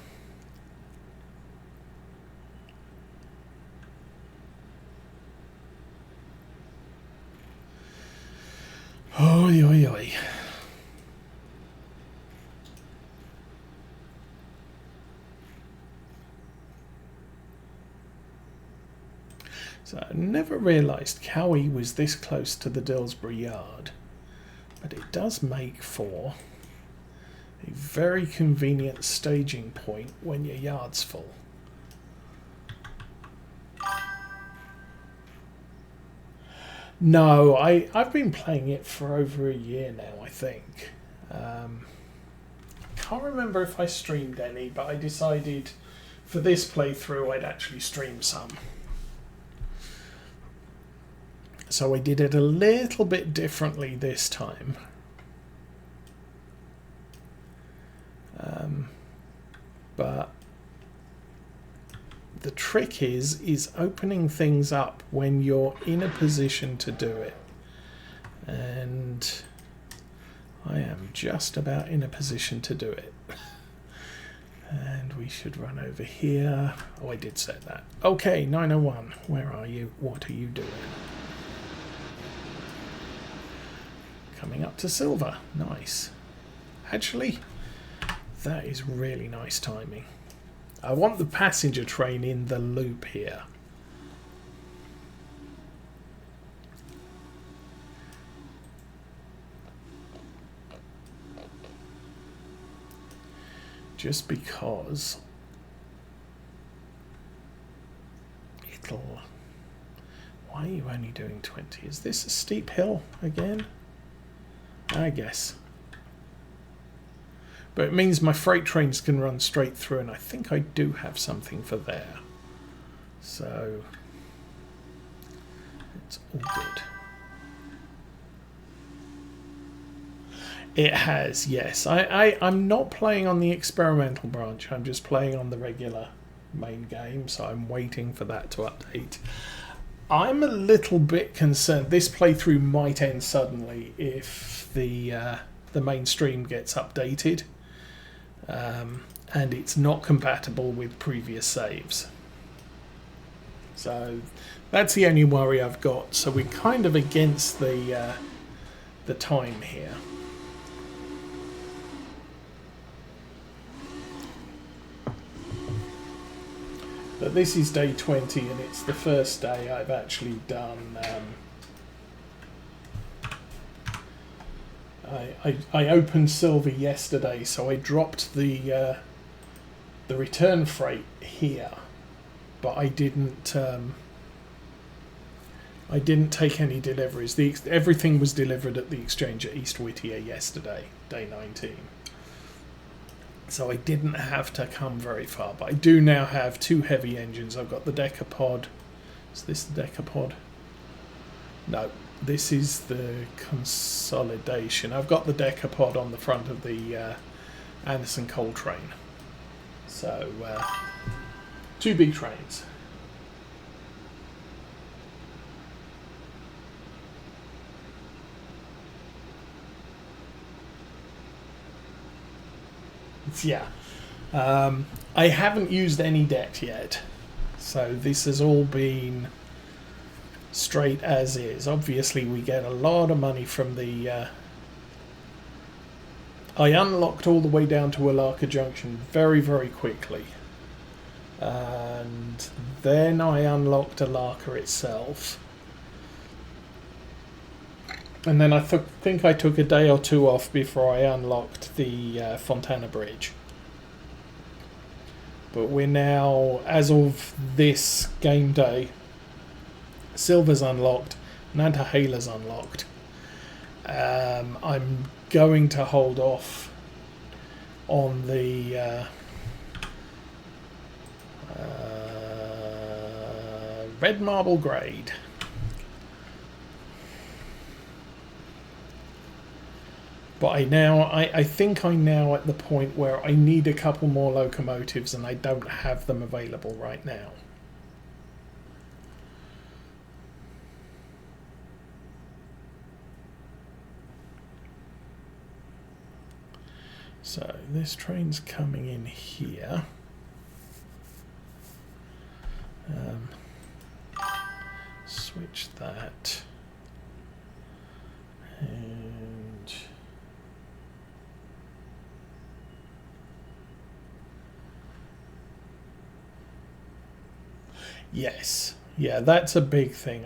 Oi, oi, oi. So I never realised Cowie was this close to the Dillsboro yard, but it does make for a very convenient staging point when your yard's full. No, I've been playing it for over a year now, I think. Can't remember if I streamed any, but I decided for this playthrough I'd actually stream some. So I did it a little bit differently this time. But the trick is opening things up when you're in a position to do it. And I am just about in a position to do it. And we should run over here. Oh, I did set that. Okay, 901, where are you? What are you doing? Coming up to Sylva. Nice. Actually, that is really nice timing. I want the passenger train in the loop here. Just because it'll... Why are you only doing 20? Is this a steep hill again? I guess. But it means my freight trains can run straight through, and I think I do have something for there. So it's all good. It has, yes. I'm not playing on the experimental branch. I'm just playing on the regular main game, so I'm waiting for that to update. I'm a little bit concerned. This playthrough might end suddenly if the mainstream gets updated. And it's not compatible with previous saves. So that's the only worry I've got. So we're kind of against the time here. But this is day 20, and it's the first day I've actually done. I opened Sylva yesterday, so I dropped the return freight here, but I didn't take any deliveries. Everything was delivered at the exchange at East Whittier yesterday, day 19. So I didn't have to come very far, but I do now have two heavy engines. I've got the decapod. Is this the decapod? No. This is the consolidation. I've got the decapod on the front of the Anderson coal train. So, two big trains. Yeah. I haven't used any debt yet. So this has all been straight as is. Obviously we get a lot of money from the I unlocked all the way down to Alaka Junction very, very quickly, and then I unlocked Alaka itself, and then I think I took a day or two off before I unlocked the Fontana Bridge. But we're now, as of this game day, Sylva's unlocked, Nantahala's unlocked. I'm going to hold off on the Red Marble Grade. But I think I'm now at the point where I need a couple more locomotives and I don't have them available right now. So this train's coming in here. Switch that. And yes, yeah, that's a big thing.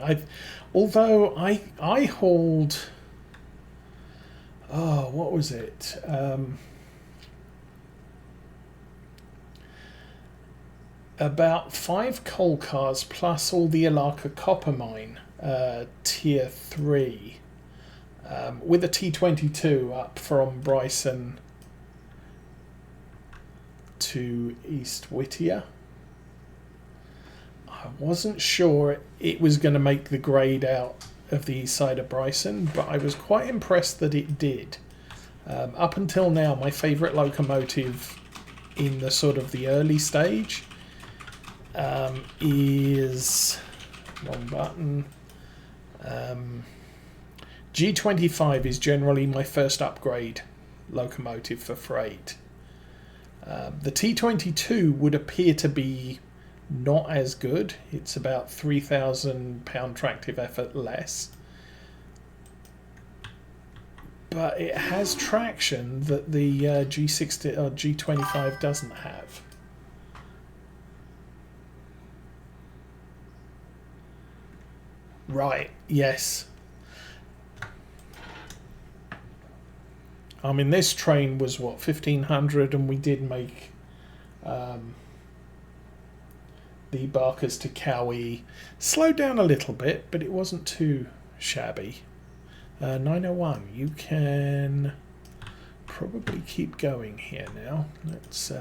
Although I hauled, oh, what was it? About 5 coal cars plus all the Alaka copper mine, tier 3, with a T22 up from Bryson to East Whittier. I wasn't sure it was going to make the grade out of the east side of Bryson, but I was quite impressed that it did. Up until now, my favourite locomotive in the sort of the early stage is, wrong button, G25 is generally my first upgrade locomotive for freight. The T22 would appear to be not as good. It's about 3,000 pound tractive effort less, but it has traction that the G60 or G25 doesn't have. Right, yes. I mean, this train was, what, 1,500, and we did make the Barkers to Cowie slowed down a little bit, but it wasn't too shabby. 901, you can probably keep going here now. Let's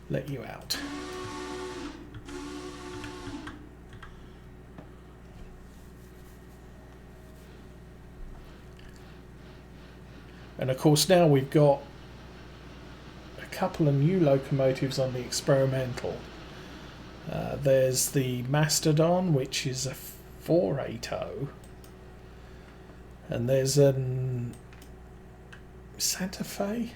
let you out. And of course now we've got a couple of new locomotives on the experimental. There's the Mastodon, which is a 480, and there's a Santa Fe.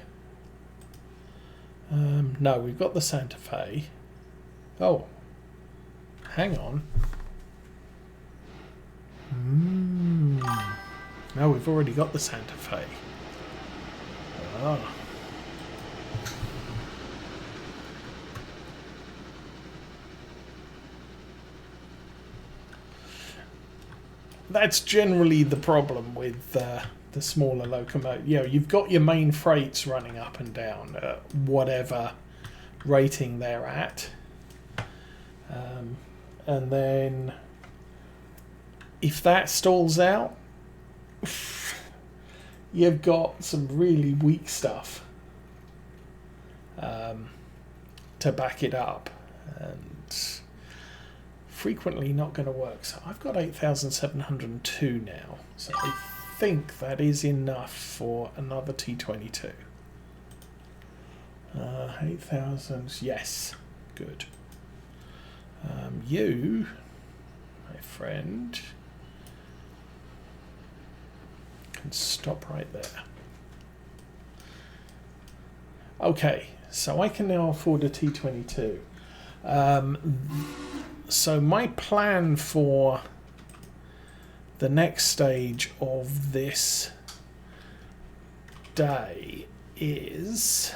No, we've got the Santa Fe. Oh, hang on. No, we've already got the Santa Fe. Oh. That's generally the problem with the smaller locomotive. You know, you've got your main freights running up and down at whatever rating they're at, and then if that stalls out, you've got some really weak stuff to back it up, and frequently not going to work. So I've got 8,702 now, so I think that is enough for another T22. 8,000, yes, good. You, my friend, can stop right there. Okay, so I can now afford a T22. So my plan for the next stage of this day is...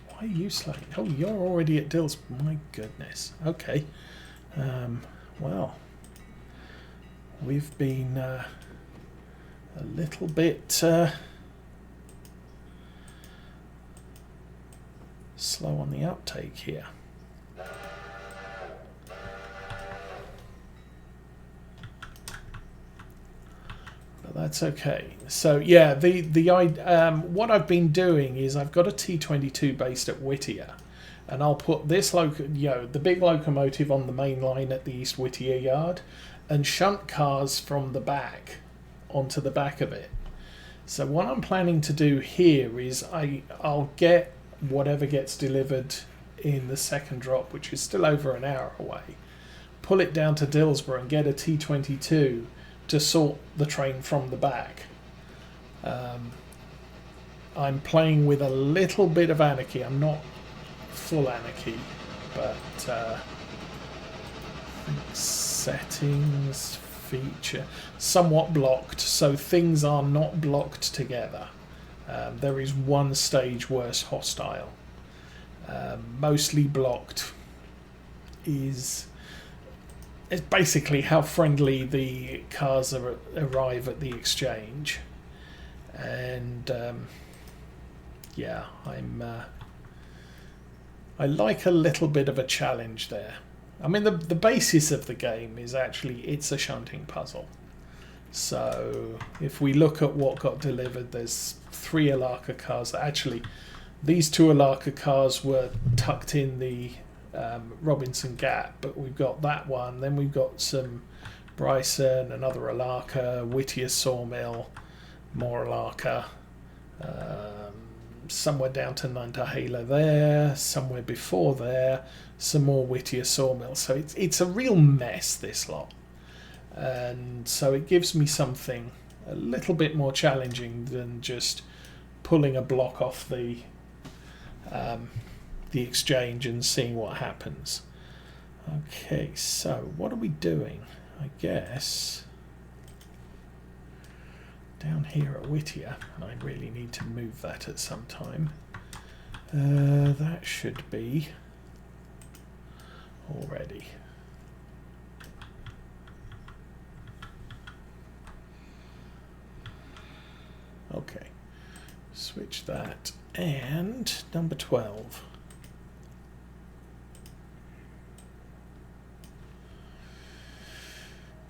Why are you slowing? Oh, you're already at Dillsboro. My goodness. Okay. Well, we've been a little bit slow on the uptake here. That's okay. So yeah, what I've been doing is I've got a T22 based at Whittier, and I'll put this the big locomotive on the main line at the East Whittier yard, and shunt cars from the back onto the back of it. So what I'm planning to do here is I'll get whatever gets delivered in the second drop, which is still over an hour away, pull it down to Dillsboro and get a T22 to sort the train from the back. I'm playing with a little bit of anarchy. I'm not full anarchy, but I think settings, feature, somewhat blocked, so things are not blocked together. There is one stage worse hostile. Mostly blocked is basically how friendly the cars arrive at the exchange, and yeah, I like a little bit of a challenge there. I mean, the basis of the game is actually it's a shunting puzzle. So if we look at what got delivered, there's 3 Alaka cars. Actually, these 2 Alaka cars were tucked in the Robinson Gap, but we've got that one. Then we've got some Bryson, another Alaka, Whittier Sawmill, more Alaka. Somewhere down to Nantahala there, somewhere before there, some more Whittier Sawmill. So it's a real mess, this lot. And so it gives me something a little bit more challenging than just pulling a block off the exchange and seeing what happens. Okay, so what are we doing? I guess down here at Whittier, and I really need to move that at some time. That should be already. Okay, switch that, and number 12.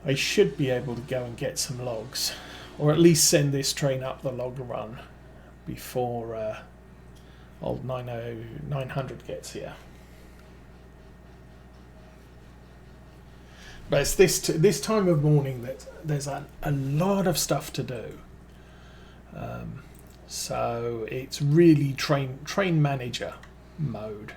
I should be able to go and get some logs, or at least send this train up the log run before old 900 gets here. But it's this time of morning that there's a lot of stuff to do. So it's really train manager mode.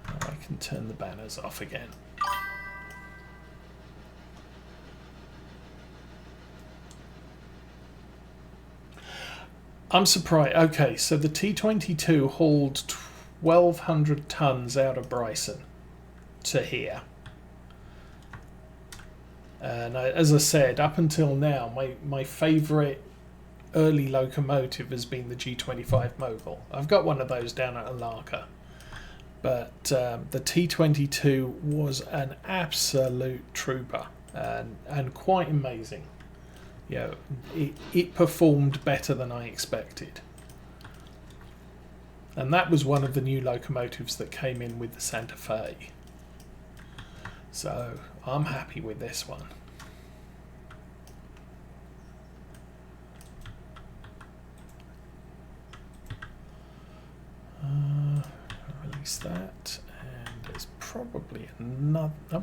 I can turn the banners off again. I'm surprised. Okay, so the T22 hauled 1,200 tons out of Bryson to here. And as I said, up until now, my favourite early locomotive has been the G25 Mogul. I've got one of those down at Alaka. But the T22 was an absolute trooper and quite amazing. You know, it performed better than I expected. And that was one of the new locomotives that came in with the Santa Fe. So I'm happy with this one. Release that, and there's probably another.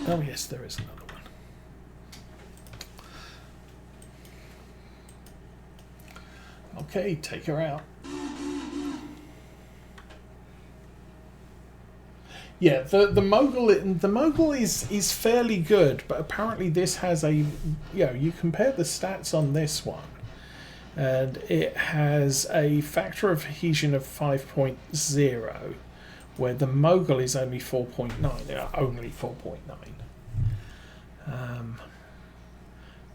Oh yes, there is another one. Okay, take her out. Yeah, the Mogul is fairly good, but apparently this has a, you compare the stats on this one, and it has a factor of adhesion of 5.0, where the Mogul is only 4.9. Only 4.9.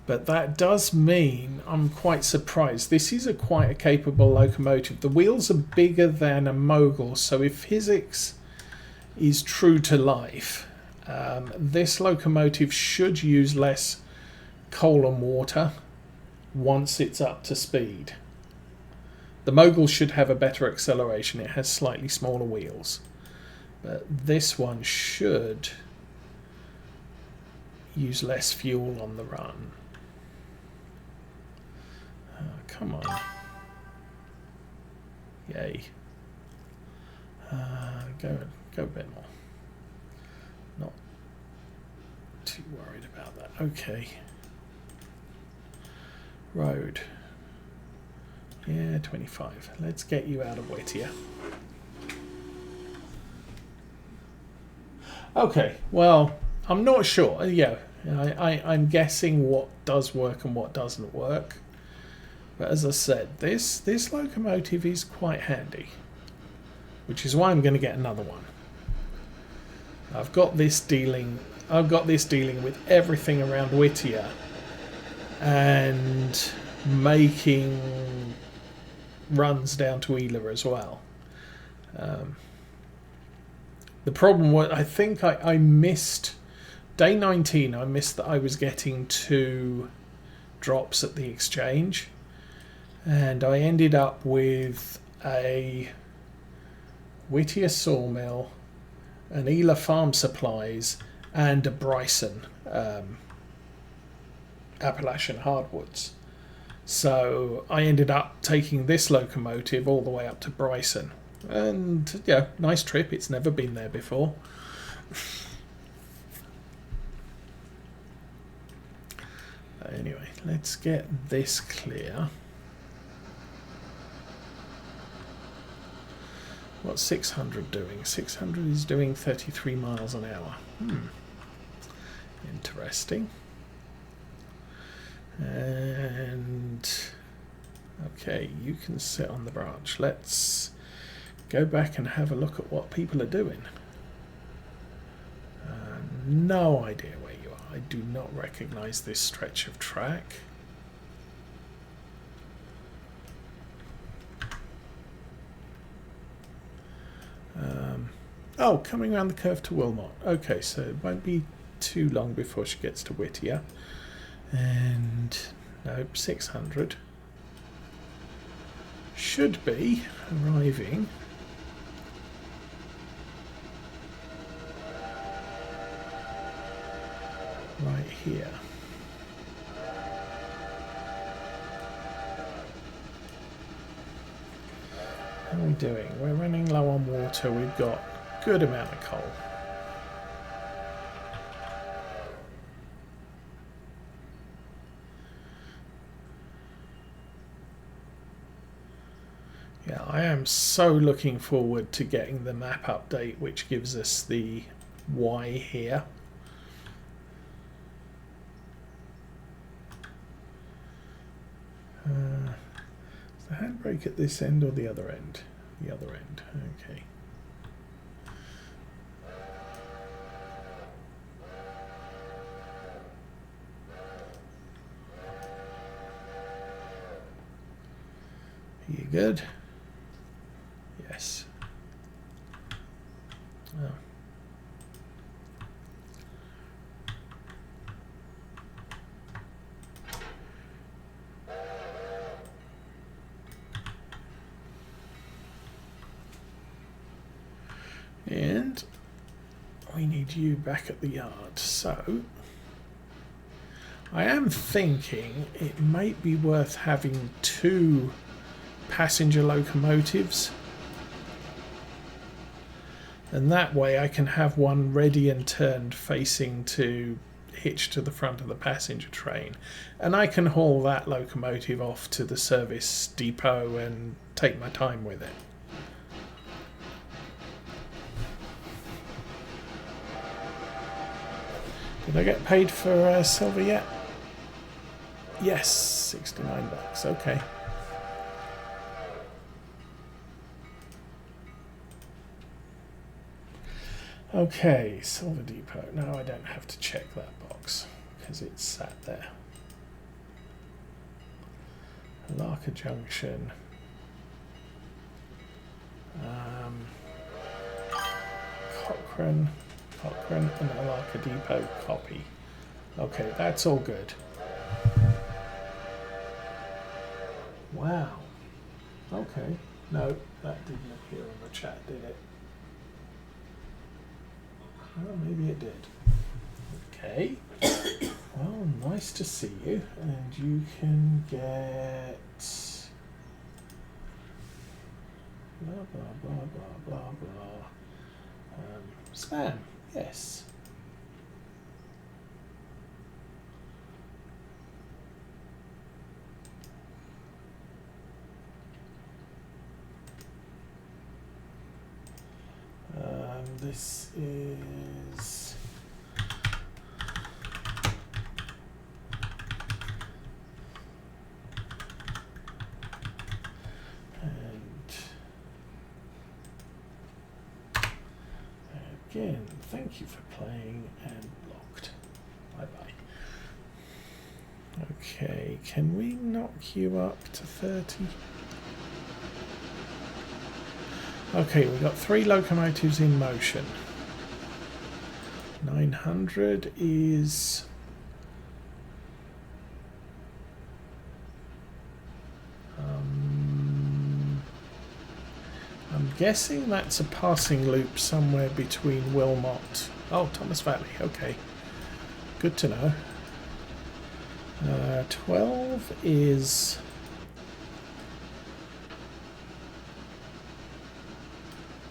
But that does mean I'm quite surprised. This is quite a capable locomotive. The wheels are bigger than a Mogul, so if physics is true to life, this locomotive should use less coal and water once it's up to speed. The Mogul should have a better acceleration. It has slightly smaller wheels, but this one should use less fuel on the run. Come on. Yay. Go a bit more. too worried about that. Okay. Road. Yeah, 25. Let's get you out of Whittier. Okay, well, I'm not sure. Yeah, I'm guessing what does work and what doesn't work. But as I said, this locomotive is quite handy, which is why I'm going to get another one. I've got this dealing with everything around Whittier and making runs down to Ela as well. The problem was, I think I missed day 19. I missed that I was getting 2 drops at the exchange, and I ended up with a Whittier sawmill, an Ela farm supplies, and a Bryson Appalachian hardwoods. So I ended up taking this locomotive all the way up to Bryson. And yeah, nice trip. It's never been there before. Anyway, let's get this clear. What's 600 doing? 600 is doing 33 miles an hour. Interesting. And okay, you can sit on the branch. Let's go back and have a look at what people are doing. No idea where you are. I do not recognize this stretch of track. Oh, coming around the curve to Wilmot. Okay, so it won't be too long before she gets to Whittier. And nope, 600 should be arriving right here. How are we doing? We're running low on water. We've got a good amount of coal. Yeah, I am so looking forward to getting the map update, which gives us the Y here. Is the handbrake at this end or the other end? The other end, okay. Are you good? Yes. Oh. And we need you back at the yard. So I am thinking it might be worth having 2 passenger locomotives, and that way I can have one ready and turned facing to hitch to the front of the passenger train, and I can haul that locomotive off to the service depot and take my time with it. Did I get paid for Sylva yet? Yes, $69. Okay. Okay, Sylva Depot. Now I don't have to check that box because it's sat there. Larka Junction. Cochrane and Larka Depot copy. Okay, that's all good. Wow. Okay. No, that didn't appear in the chat, did it? Well, maybe it did. Okay. Well, nice to see you. And you can get... blah, blah, blah, blah, blah, blah. Spam. Yes. this is again, thank you for playing and blocked. Bye bye. Okay, can we knock you up to 30? Okay, we've got 3 locomotives in motion. 900 is... I'm guessing that's a passing loop somewhere between Wilmot. Oh, Thomas Valley, okay. Good to know. 12 is...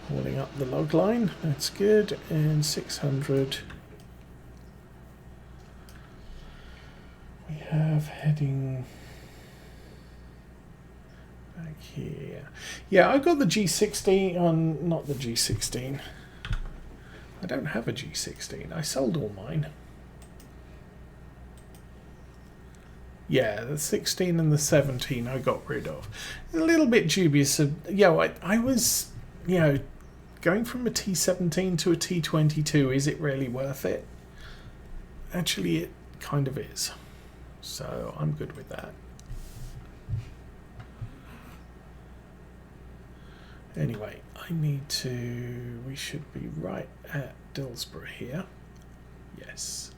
hauling up the log line, that's good. And 600 we have heading back here. Yeah, I got the G16 on, not the G16. I don't have a G16. I sold all mine. Yeah, the 16 and the 17 I got rid of. A little bit dubious of, I was, going from a T17 to a T22, is it really worth it? Actually, it kind of is. So I'm good with that. Anyway, we should be right at Dillsboro here. Yes.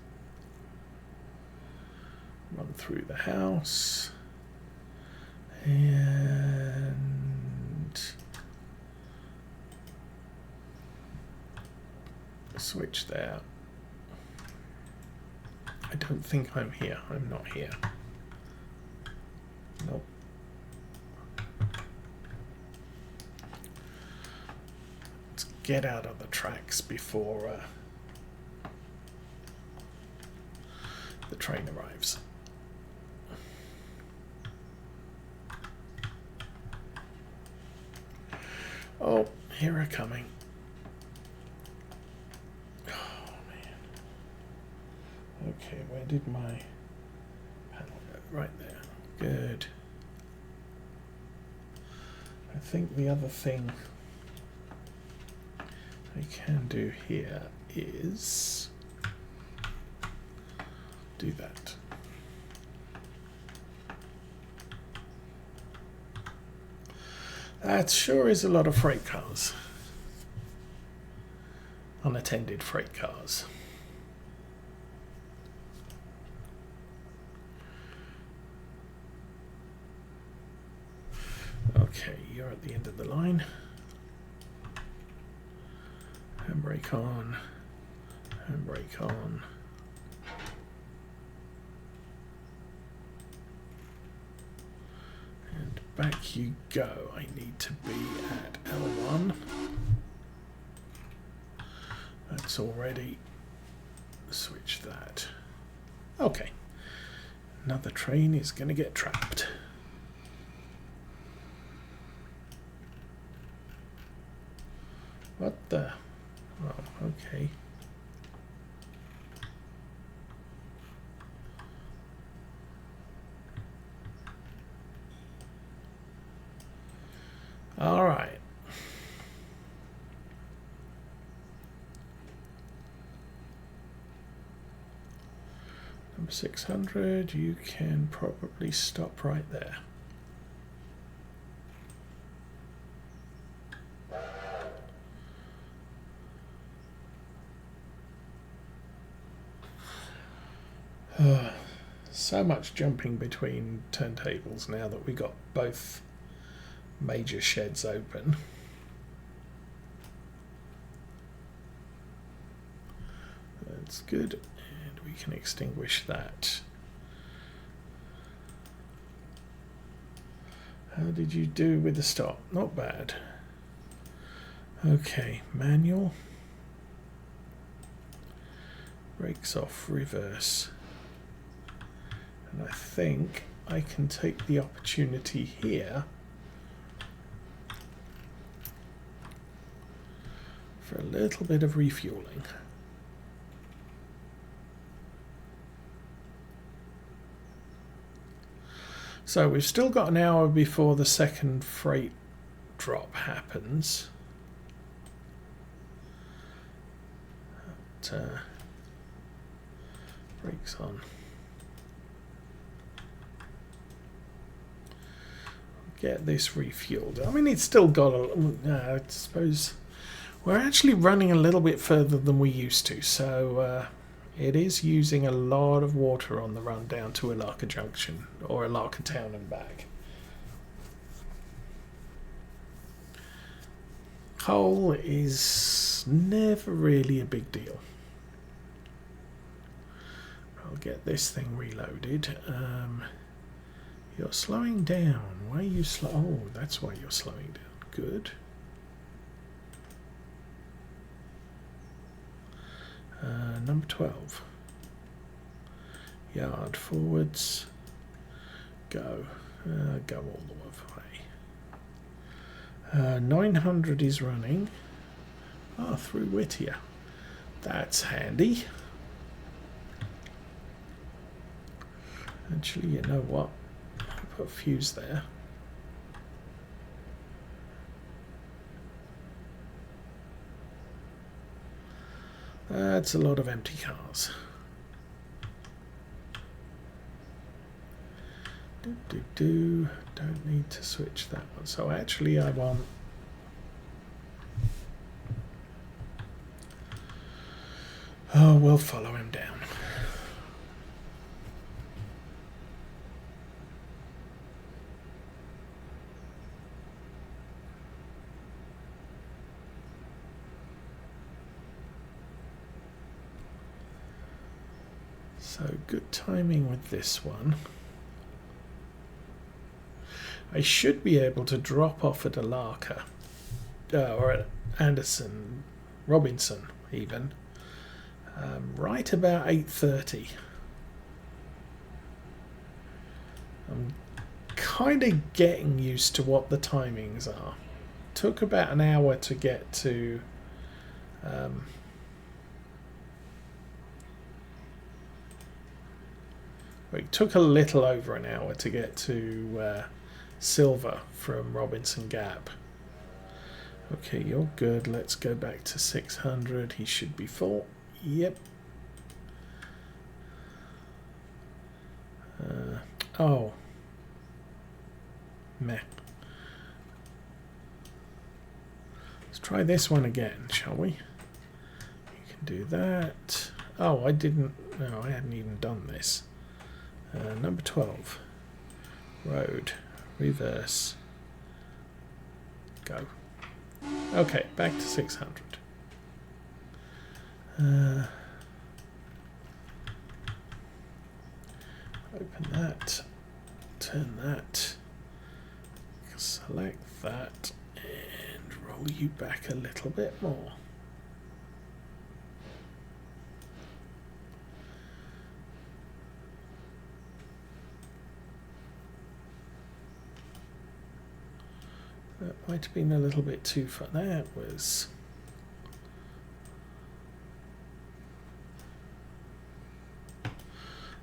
Run through the house. And switch there. I don't think I'm here. I'm not here. Nope. Let's get out of the tracks before the train arrives. Oh, here are coming. Oh, man. Okay, where did my panel go? Right there. Good. I think the other thing I can do here is do that. That sure is a lot of freight cars. Unattended freight cars. Okay, you're at the end of the line. Handbrake on. Handbrake on. And back you go. I need to be at L1. That's already switch that. Okay. Another train is going to get trapped. What the? Oh, okay. All right. Number 600, you can probably stop right there. So much jumping between turntables now that we got both major sheds open. That's good, and we can extinguish that. How did you do with the stop? Not bad. Okay, manual. Brakes off, reverse. And I think I can take the opportunity here for a little bit of refueling. So we've still got an hour before the second freight drop happens. Brakes on. Get this refueled. I mean, it's still got a... I suppose we're actually running a little bit further than we used to, so it is using a lot of water on the run down to Ilaka Junction, or Ilaka Town and back. Coal is never really a big deal. I'll get this thing reloaded. You're slowing down. Why are you slow? Oh, that's why you're slowing down. Good. Number 12. Yard forwards. Go. Go all the way. 900 is running. Ah, through Whittier. That's handy. Actually, you know what? I'll put a fuse there. That's a lot of empty cars. Don't need to switch that one. So actually I want... Oh, we'll follow him down. So good timing with this one. I should be able to drop off at Ilaka, or at Anderson, Robinson even, right about 8:30. I'm kind of getting used to what the timings are. Took about an hour to get to it took a little over an hour to get to Sylva from Robinson Gap. Okay, you're good. Let's go back to 600. He should be full. Yep. Oh. Meh. Let's try this one again, shall we? You can do that. Oh, I didn't... No, I hadn't even done this. Number 12. Road. Reverse. Go. Okay, back to 600. Open that. Turn that. Select that. And roll you back a little bit more. That might have been a little bit too far. That was...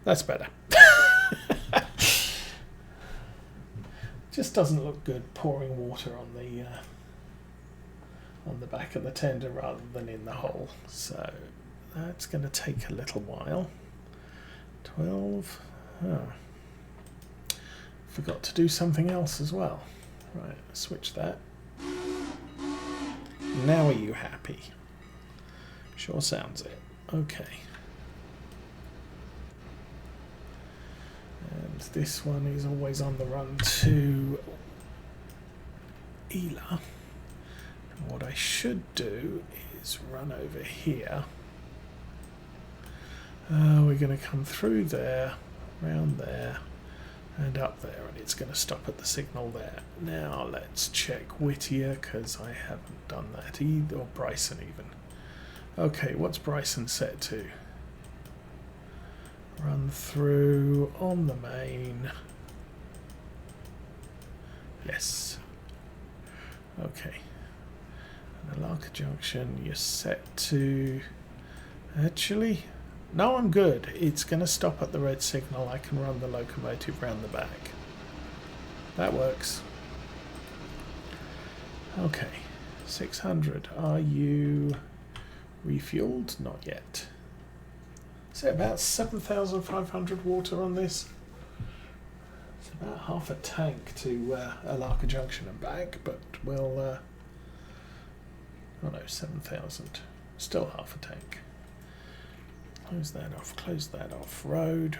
That's better. Just doesn't look good pouring water on the back of the tender rather than in the hole. So that's going to take a little while. 12. Oh. Forgot to do something else as well. Right, switch that. Now are you happy? Sure sounds it. Okay. And this one is always on the run to Ela. And what I should do is run over here. We're going to come through there, around there, and up there, and it's going to stop at the signal there. Now let's check Whittier, because I haven't done that either, or Bryson even. Okay, what's Bryson set to? Run through on the main. Yes. Okay. And Alaka Junction, you're set to... Actually, no, I'm good. It's going to stop at the red signal. I can run the locomotive round the back. That works. Okay, 600. Are you refueled? Not yet. Is it about 7,500 water on this? It's about half a tank to Alaka Junction and back, but we'll... oh no, 7,000. Still half a tank. Close that off, close that off. Road,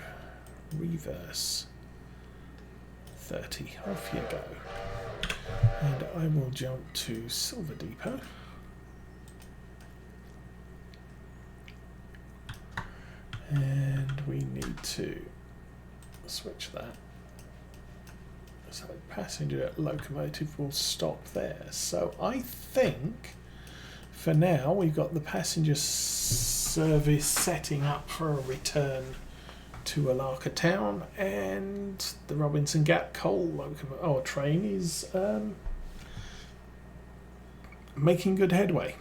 reverse, 30. Off you go. And I will jump to Sylva Depot. And we need to switch that. So passenger locomotive will stop there. So I think for now we've got the passenger service setting up for a return to Alaka Town, and the Robinson Gap coal train is making good headway.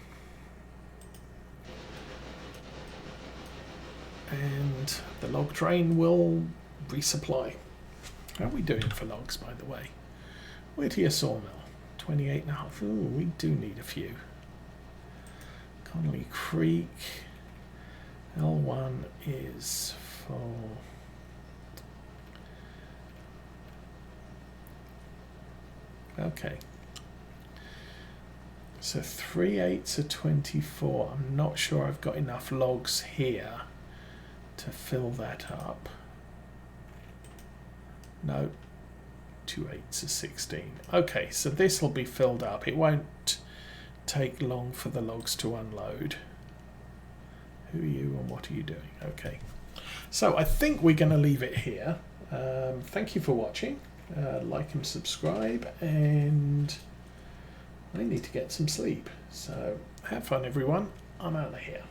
And the log train will resupply. How are we doing for logs, by the way? Whittier Sawmill, 28.5. Ooh, we do need a few. Connolly Creek, L1 is for... Okay. So 3/8 of 24. I'm not sure I've got enough logs here to fill that up. No, 2/8 of 16. Okay, so this will be filled up. It won't take long for the logs to unload. Who are you and what are you doing? Okay, so I think we're going to leave it here. Thank you for watching. Like and subscribe, and I need to get some sleep. So have fun, everyone. I'm out of here.